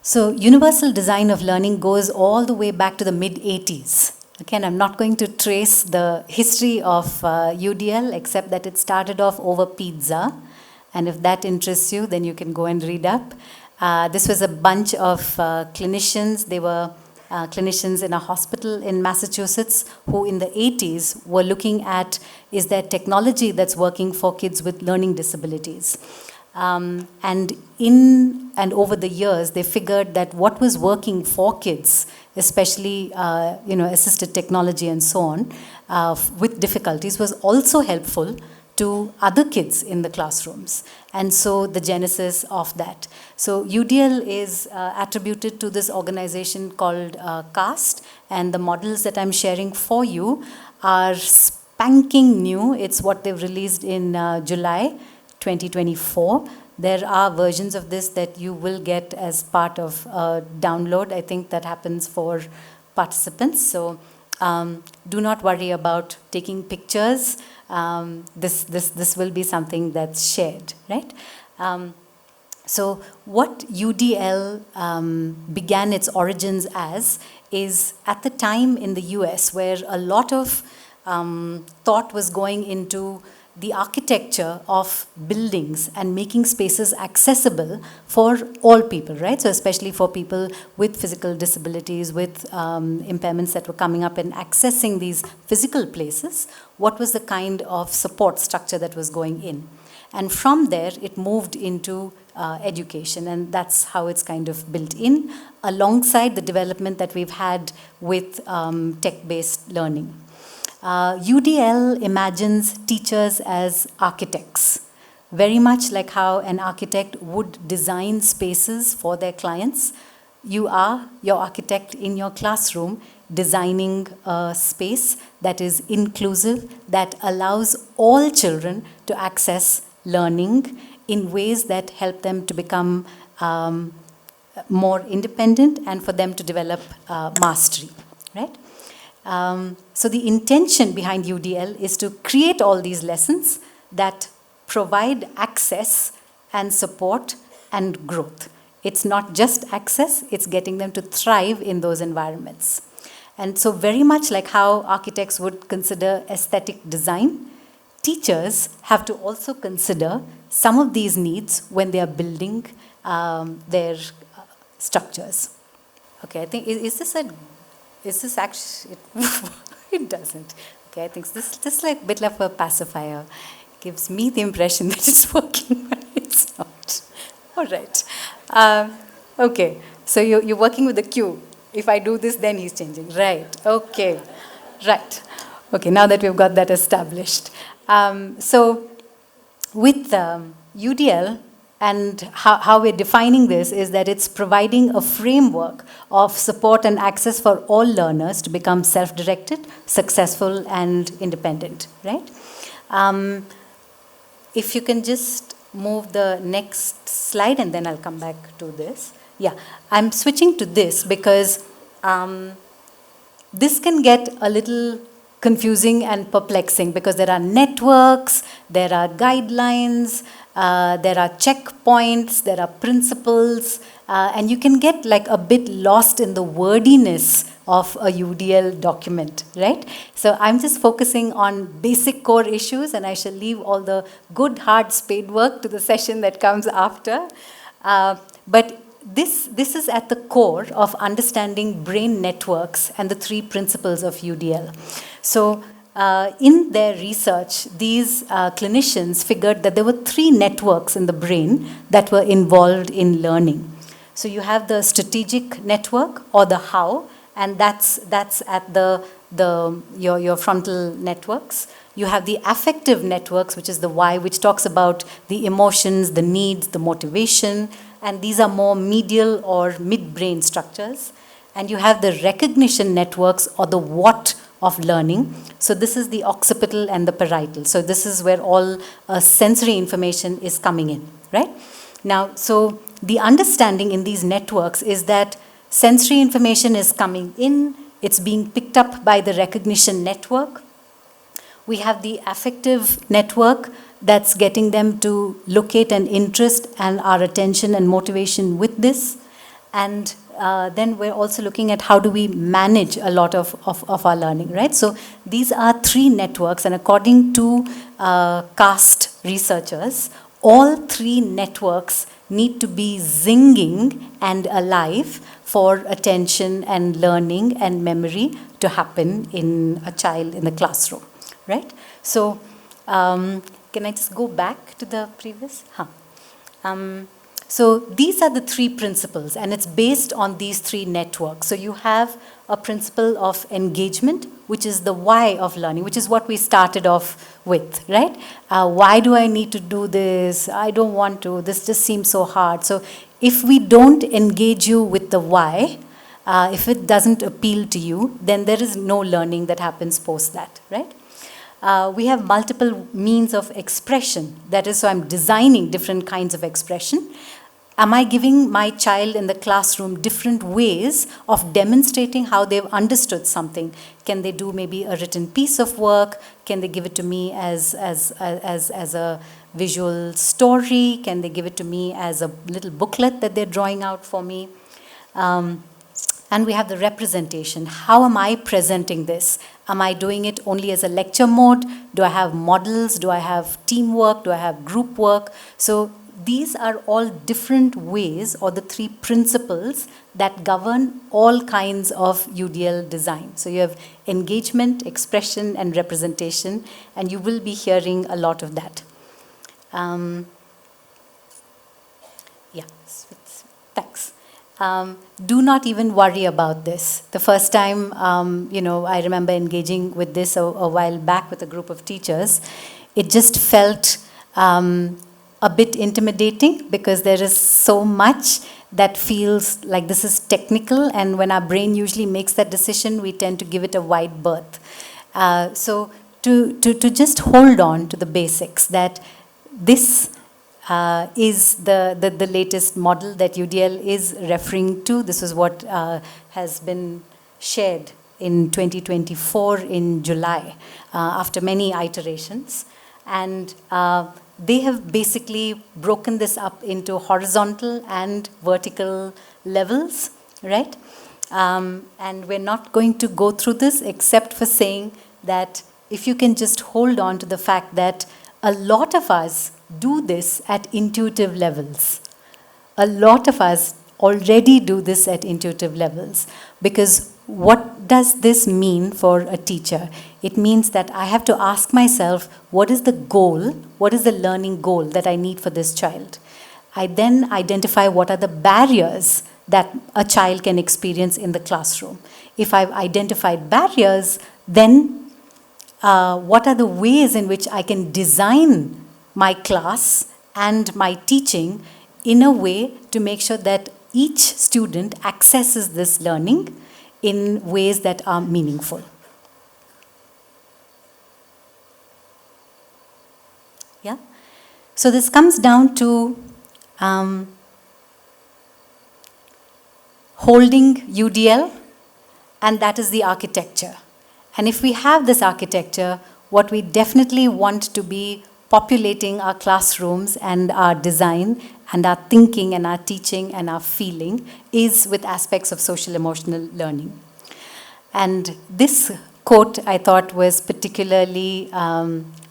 So universal design of learning goes all the way back to the mid-80s. Again, I'm not going to trace the history of UDL except that it started off over pizza. And if that interests you, then you can go and read up. This was a bunch of clinicians. They were clinicians in a hospital in Massachusetts who in the 80s were looking at, is there technology that's working for kids with learning disabilities? And over the years, they figured that what was working for kids, especially assisted technology and so on, with difficulties, was also helpful to other kids in the classrooms. And so the genesis of that. So UDL is attributed to this organization called CAST, and the models that I'm sharing for you are spanking new. It's what they've released in July 2024. There are versions of this that you will get as part of download. I think that happens for participants. So do not worry about taking pictures. This will be something that's shared, right? So what UDL began its origins as is at the time in the US where a lot of thought was going into the architecture of buildings and making spaces accessible for all people, right? So especially for people with physical disabilities, with impairments that were coming up and accessing these physical places, what was the kind of support structure that was going in? And from there, it moved into education, and that's how it's kind of built in, alongside the development that we've had with tech-based learning. UDL imagines teachers as architects, very much like how an architect would design spaces for their clients. You are your architect in your classroom, designing a space that is inclusive, that allows all children to access learning in ways that help them to become more independent and for them to develop mastery, right? So the intention behind UDL is to create all these lessons that provide access and support and growth. It's not just access, it's getting them to thrive in those environments. And so very much like how architects would consider aesthetic design, teachers have to also consider some of these needs when they are building their structures. Okay, I think, is this actually, it doesn't. Okay, I think this like a bit of a pacifier. It gives me the impression that it's working, but it's not. All right. Okay, so you're working with the cue. If I do this, then he's changing. Right, okay, right. Okay, now that we've got that established. So with UDL, and how we're defining this is that it's providing a framework of support and access for all learners to become self-directed, successful, and independent, right? If you can just move the next slide, and then I'll come back to this. Yeah, I'm switching to this because this can get a little confusing and perplexing because there are networks, there are guidelines, there are checkpoints, there are principles, and you can get like a bit lost in the wordiness of a UDL document, right? So I'm just focusing on basic core issues, and I shall leave all the good hard spade work to the session that comes after. But this is at the core of understanding brain networks and the 3 principles of UDL. So in their research, these clinicians figured that there were 3 networks in the brain that were involved in learning. So you have the strategic network, or the how, and that's at your frontal networks. You have the affective networks, which is the why, which talks about the emotions, the needs, the motivation, and these are more medial or midbrain structures. And you have the recognition networks, or the what of learning. So this is the occipital and the parietal. So this is where all sensory information is coming in, right? Now, so the understanding in these networks is that sensory information is coming in, it's being picked up by the recognition network. We have the affective network that's getting them to locate an interest and our attention and motivation with this. And then we're also looking at how do we manage a lot of our learning, right? So these are 3 networks, and according to CAST researchers, all 3 networks need to be zinging and alive for attention and learning and memory to happen in a child in the classroom, right? So can I just go back to the previous? So these are the 3 principles, and it's based on these 3 networks. So you have a principle of engagement, which is the why of learning, which is what we started off with, right? Why do I need to do this? I don't want to. This just seems so hard. So if we don't engage you with the why, if it doesn't appeal to you, then there is no learning that happens post that, right? We have multiple means of expression. That is, so I'm designing different kinds of expression. Am I giving my child in the classroom different ways of demonstrating how they've understood something? Can they do maybe a written piece of work? Can they give it to me as a visual story? Can they give it to me as a little booklet that they're drawing out for me? And we have the representation. How am I presenting this? Am I doing it only as a lecture mode? Do I have models? Do I have teamwork? Do I have group work? So these are all different ways, or the 3 principles that govern all kinds of UDL design. So you have engagement, expression, and representation, and you will be hearing a lot of that. Yeah, thanks. Do not even worry about this. The first time, I remember engaging with this a while back with a group of teachers, it just felt a bit intimidating because there is so much that feels like this is technical, and when our brain usually makes that decision, we tend to give it a wide berth. So to just hold on to the basics, that this is the latest model that UDL is referring to. This is what has been shared in 2024 in July, after many iterations. And they have basically broken this up into horizontal and vertical levels, right? And we're not going to go through this except for saying that if you can just hold on to the fact that a lot of us do this at intuitive levels. A lot of us already do this at intuitive levels, because what does this mean for a teacher? It means that I have to ask myself, what is the goal? What is the learning goal that I need for this child? I then identify what are the barriers that a child can experience in the classroom. If I've identified barriers, then what are the ways in which I can design my class and my teaching in a way to make sure that each student accesses this learning in ways that are meaningful. Yeah? So this comes down to holding UDL, and that is the architecture. And if we have this architecture, what we definitely want to be populating our classrooms and our design and our thinking and our teaching and our feeling is with aspects of social emotional learning. And this quote I thought was particularly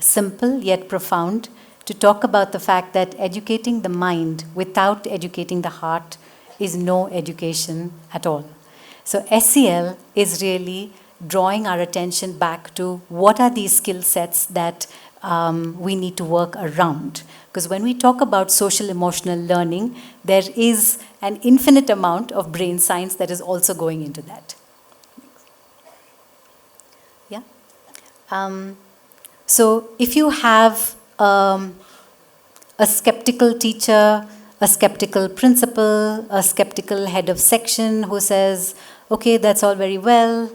simple yet profound, to talk about the fact that educating the mind without educating the heart is no education at all. So SEL is really drawing our attention back to what are these skill sets that we need to work around. Because when we talk about social emotional learning, there is an infinite amount of brain science that is also going into that. Yeah. So if you have a skeptical teacher, a skeptical principal, a skeptical head of section who says, okay, that's all very well,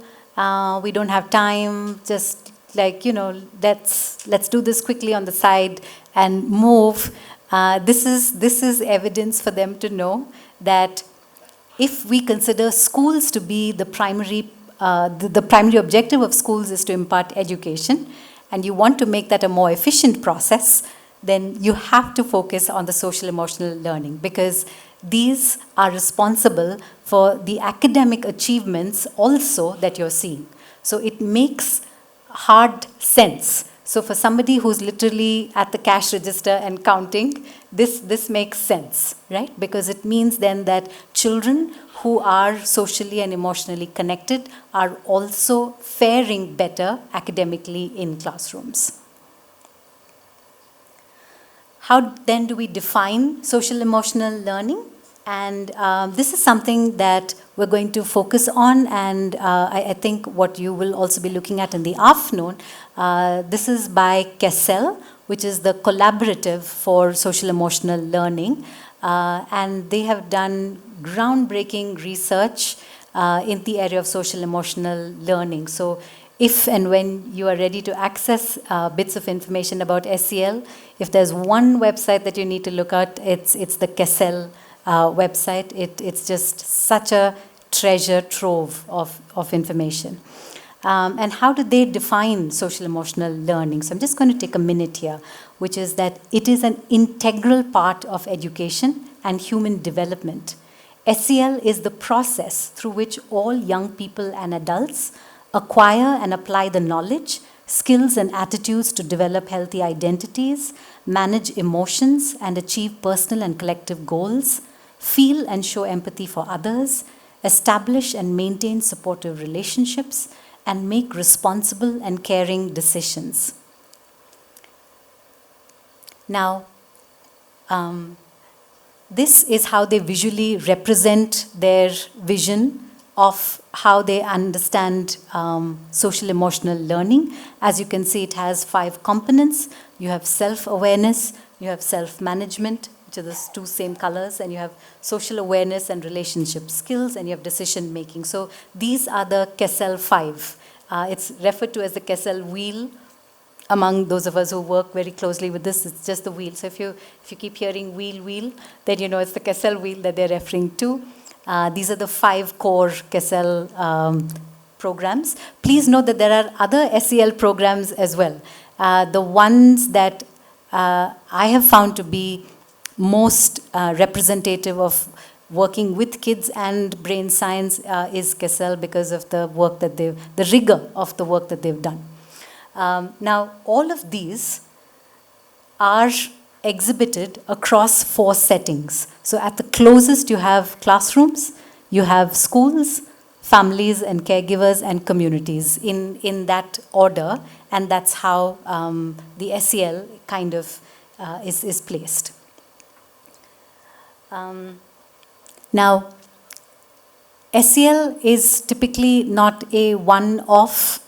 we don't have time, just like, let's do this quickly on the side and move. This is evidence for them to know that if we consider schools to be the primary objective of schools is to impart education, and you want to make that a more efficient process, then you have to focus on the social emotional learning, because these are responsible for the academic achievements also that you're seeing. So it makes hard sense. So for somebody who's literally at the cash register and counting, this makes sense, right? Because it means then that children who are socially and emotionally connected are also faring better academically in classrooms. How then do we define social emotional learning? And this is something that we're going to focus on, and I think what you will also be looking at in the afternoon, this is by SEL, which is the collaborative for social emotional learning, and they have done groundbreaking research in the area of social emotional learning. So if and when you are ready to access bits of information about SEL, if there's one website that you need to look at, it's the SEL website. It's just such a treasure trove of information. And how do they define social emotional learning? So I'm just going to take a minute here, which is that it is an integral part of education and human development. SEL is the process through which all young people and adults acquire and apply the knowledge, skills, and attitudes to develop healthy identities, manage emotions, and achieve personal and collective goals, feel and show empathy for others, establish and maintain supportive relationships, and make responsible and caring decisions. Now, this is how they visually represent their vision of how they understand social emotional learning. As you can see, it has 5 components. You have self-awareness, you have self-management, which are the two same colors, and you have social awareness and relationship skills, and you have decision making. So these are the Kessel 5. It's referred to as the Kessel wheel. Among those of us who work very closely with this, it's just the wheel. So if you keep hearing wheel, then you know it's the Kessel wheel that they're referring to. These are the 5 core Kessel programs. Please note that there are other SEL programs as well. The ones that I have found to be most representative of working with kids and brain science is Kessel, because of the work that the rigor of the work that they've done. Now, all of these are exhibited across 4 settings. So at the closest you have classrooms, you have schools, families and caregivers and communities in that order, and that's how the SEL kind of is placed. Now, SEL is typically not a one-off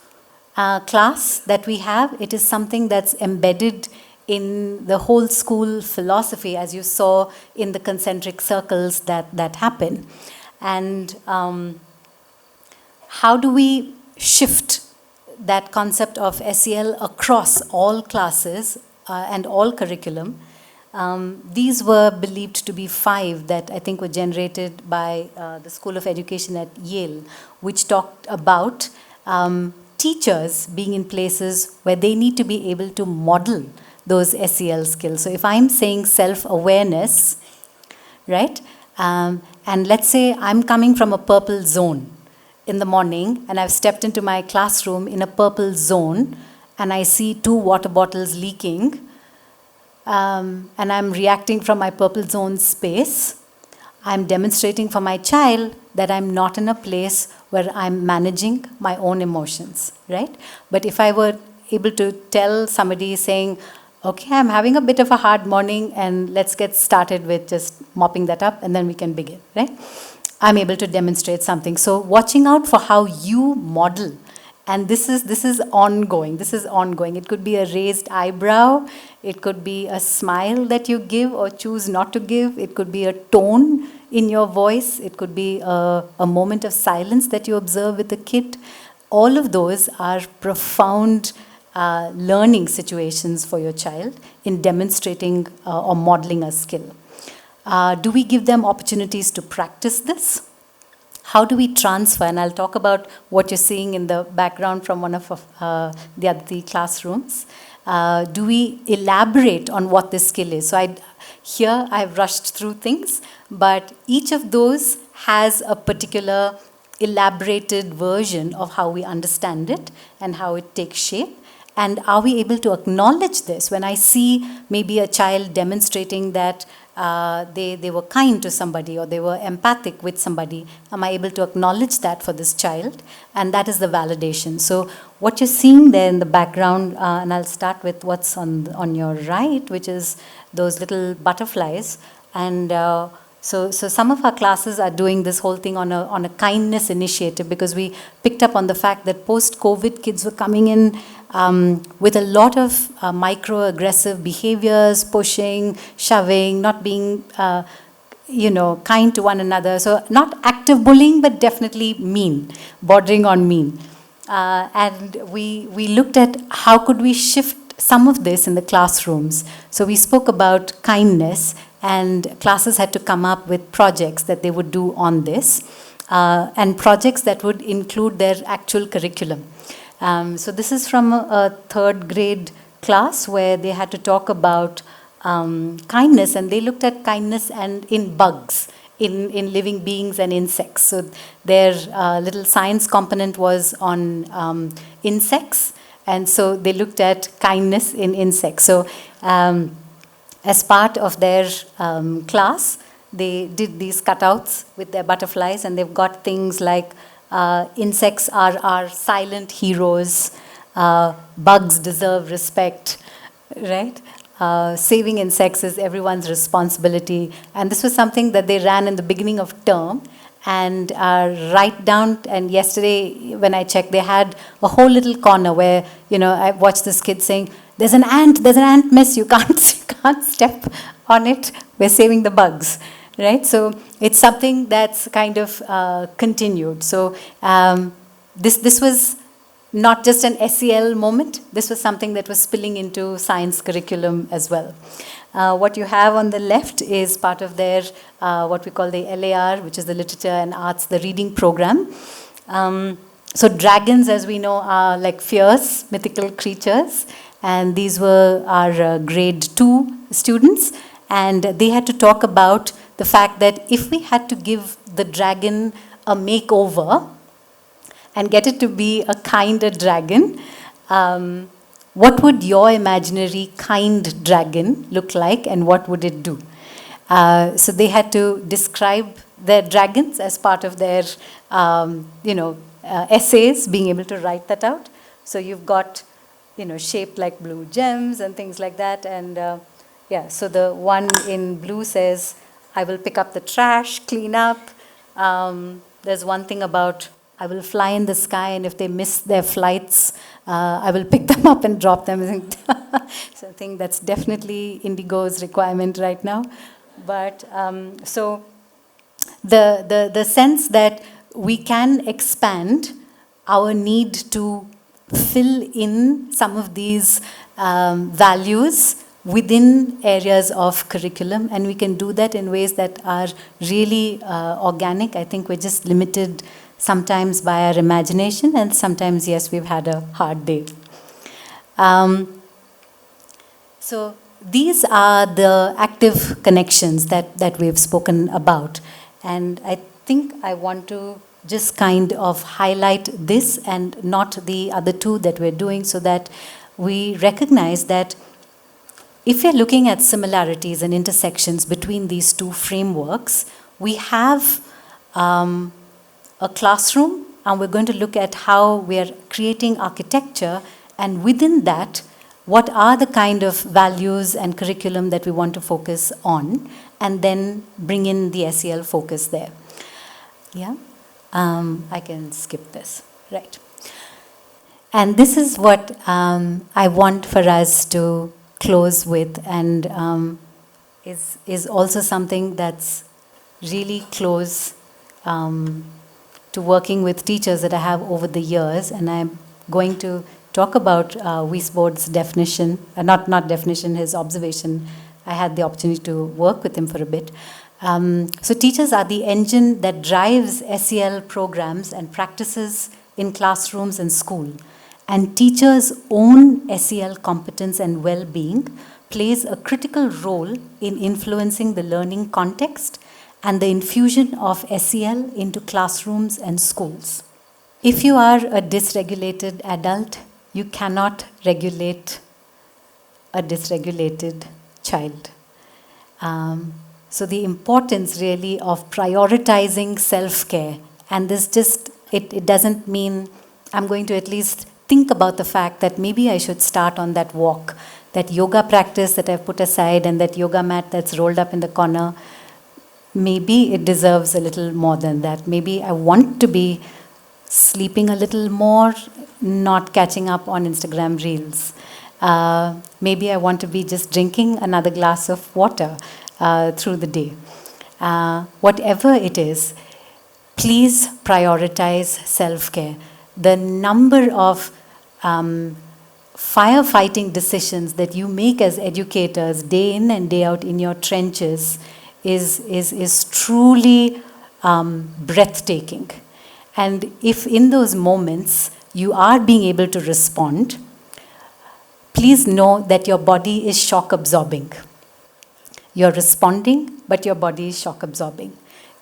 class that we have. It is something that's embedded in the whole school philosophy, as you saw in the concentric circles that happen. And how do we shift that concept of SEL across all classes and all curriculum? These were believed to be 5 that I think were generated by the School of Education at Yale, which talked about teachers being in places where they need to be able to model those SEL skills. So if I'm saying self-awareness, right, and let's say I'm coming from a purple zone in the morning, and I've stepped into my classroom in a purple zone, and I see 2 water bottles leaking, and I'm reacting from my purple zone space. I'm demonstrating for my child that I'm not in a place where I'm managing my own emotions, right? But if I were able to tell somebody saying, okay, I'm having a bit of a hard morning, and let's get started with just mopping that up, and then we can begin, right? I'm able to demonstrate something. So watching out for how you model. And this is ongoing. This is ongoing. It could be a raised eyebrow. It could be a smile that you give or choose not to give. It could be a tone in your voice. It could be a moment of silence that you observe with a kid. All of those are profound learning situations for your child in demonstrating or modeling a skill. Do we give them opportunities to practice this? How do we transfer? And I'll talk about what you're seeing in the background from one of the other 3 classrooms. Do we elaborate on what this skill is? So here I've rushed through things, but each of those has a particular elaborated version of how we understand it and how it takes shape. And are we able to acknowledge this? When I see maybe a child demonstrating that they were kind to somebody or they were empathic with somebody, am I able to acknowledge that for this child? And that is the validation. So what you're seeing there in the background, and I'll start with what's on your right, which is those little butterflies. And so some of our classes are doing this whole thing on a kindness initiative, because we picked up on the fact that post-COVID kids were coming in with a lot of microaggressive behaviors, pushing, shoving, not being, kind to one another. So not active bullying, but definitely mean, bordering on mean. And we looked at how could we shift some of this in the classrooms. So we spoke about kindness, and classes had to come up with projects that they would do on this, and projects that would include their actual curriculum. So this is from a 3rd grade class where they had to talk about kindness, and they looked at kindness and in bugs, in living beings and insects. So their little science component was on insects, and so they looked at kindness in insects. So as part of their class, they did these cutouts with their butterflies, and they've got things like insects are our silent heroes, bugs deserve respect, right? Saving insects is everyone's responsibility. And this was something that they ran in the beginning of term. And right down, and yesterday when I checked, they had a whole little corner where, I watched this kid saying, there's an ant, miss, you can't can't step on it, we're saving the bugs, right? So it's something that's kind of continued. So this was not just an SEL moment, this was something that was spilling into science curriculum as well. What you have on the left is part of their, what we call the LAR, which is the Literature and Arts, the reading program. So dragons, as we know, are like fierce, mythical creatures. And these were our grade 2 students. And they had to talk about the fact that if we had to give the dragon a makeover and get it to be a kinder dragon, what would your imaginary kind dragon look like and what would it do? So they had to describe their dragons as part of their, essays, being able to write that out. So you've got, shaped like blue gems and things like that. And so the one in blue says, I will pick up the trash, clean up. There's one thing about, I will fly in the sky, and if they miss their flights, I will pick them up and drop them. So I think that's definitely Indigo's requirement right now. But so the sense that we can expand our need to fill in some of these values within areas of curriculum, and we can do that in ways that are really organic. I think we're just limited sometimes by our imagination, and sometimes, yes, we've had a hard day. So these are the active connections that we've spoken about. And I think I want to just kind of highlight this and not the other two that we're doing, so that we recognize that if we're looking at similarities and intersections between these two frameworks, we have a classroom, and we're going to look at how we're creating architecture, and within that, what are the kind of values and curriculum that we want to focus on, and then bring in the SEL focus there. Yeah, I can skip this, right. And this is what I want for us to close with, and is also something that's really close to working with teachers that I have over the years, and I'm going to talk about Wiesbold's definition, not definition, his observation. I had the opportunity to work with him for a bit. So teachers are the engine that drives SEL programs and practices in classrooms and school. And teachers' own SEL competence and well-being plays a critical role in influencing the learning context and the infusion of SEL into classrooms and schools. If you are a dysregulated adult, you cannot regulate a dysregulated child. So the importance really of prioritizing self-care, and this just, it doesn't mean I'm going to at least think about the fact that maybe I should start on that walk, that yoga practice that I've put aside and that yoga mat that's rolled up in the corner. Maybe it deserves a little more than that. Maybe I want to be sleeping a little more, not catching up on Instagram reels. Maybe I want to be just drinking another glass of water through the day. Whatever it is, please prioritize self-care. The number of firefighting decisions that you make as educators day in and day out in your trenches is truly breathtaking. And if in those moments you are being able to respond, please know that your body is shock absorbing. You're responding, but your body is shock absorbing.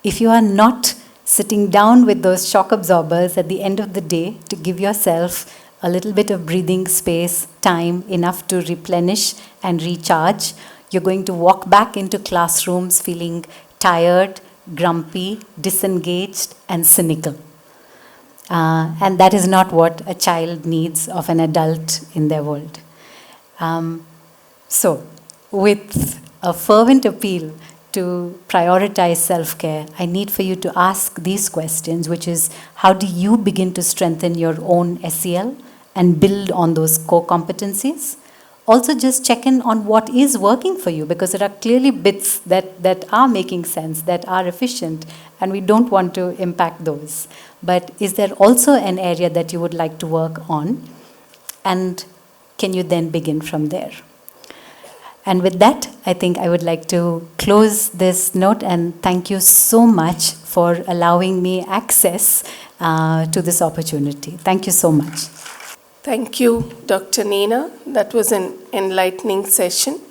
If you are not sitting down with those shock absorbers at the end of the day to give yourself a little bit of breathing space, time, enough to replenish and recharge, you're going to walk back into classrooms feeling tired, grumpy, disengaged, and cynical. And that is not what a child needs of an adult in their world. So, with a fervent appeal to prioritize self-care, I need for you to ask these questions, which is, how do you begin to strengthen your own SEL and build on those core competencies? Also just check in on what is working for you, because there are clearly bits that are making sense, that are efficient, and we don't want to impact those. But is there also an area that you would like to work on? And can you then begin from there? And with that, I think I would like to close this note and thank you so much for allowing me access to this opportunity. Thank you so much. Thank you, Dr. Neena. That was an enlightening session.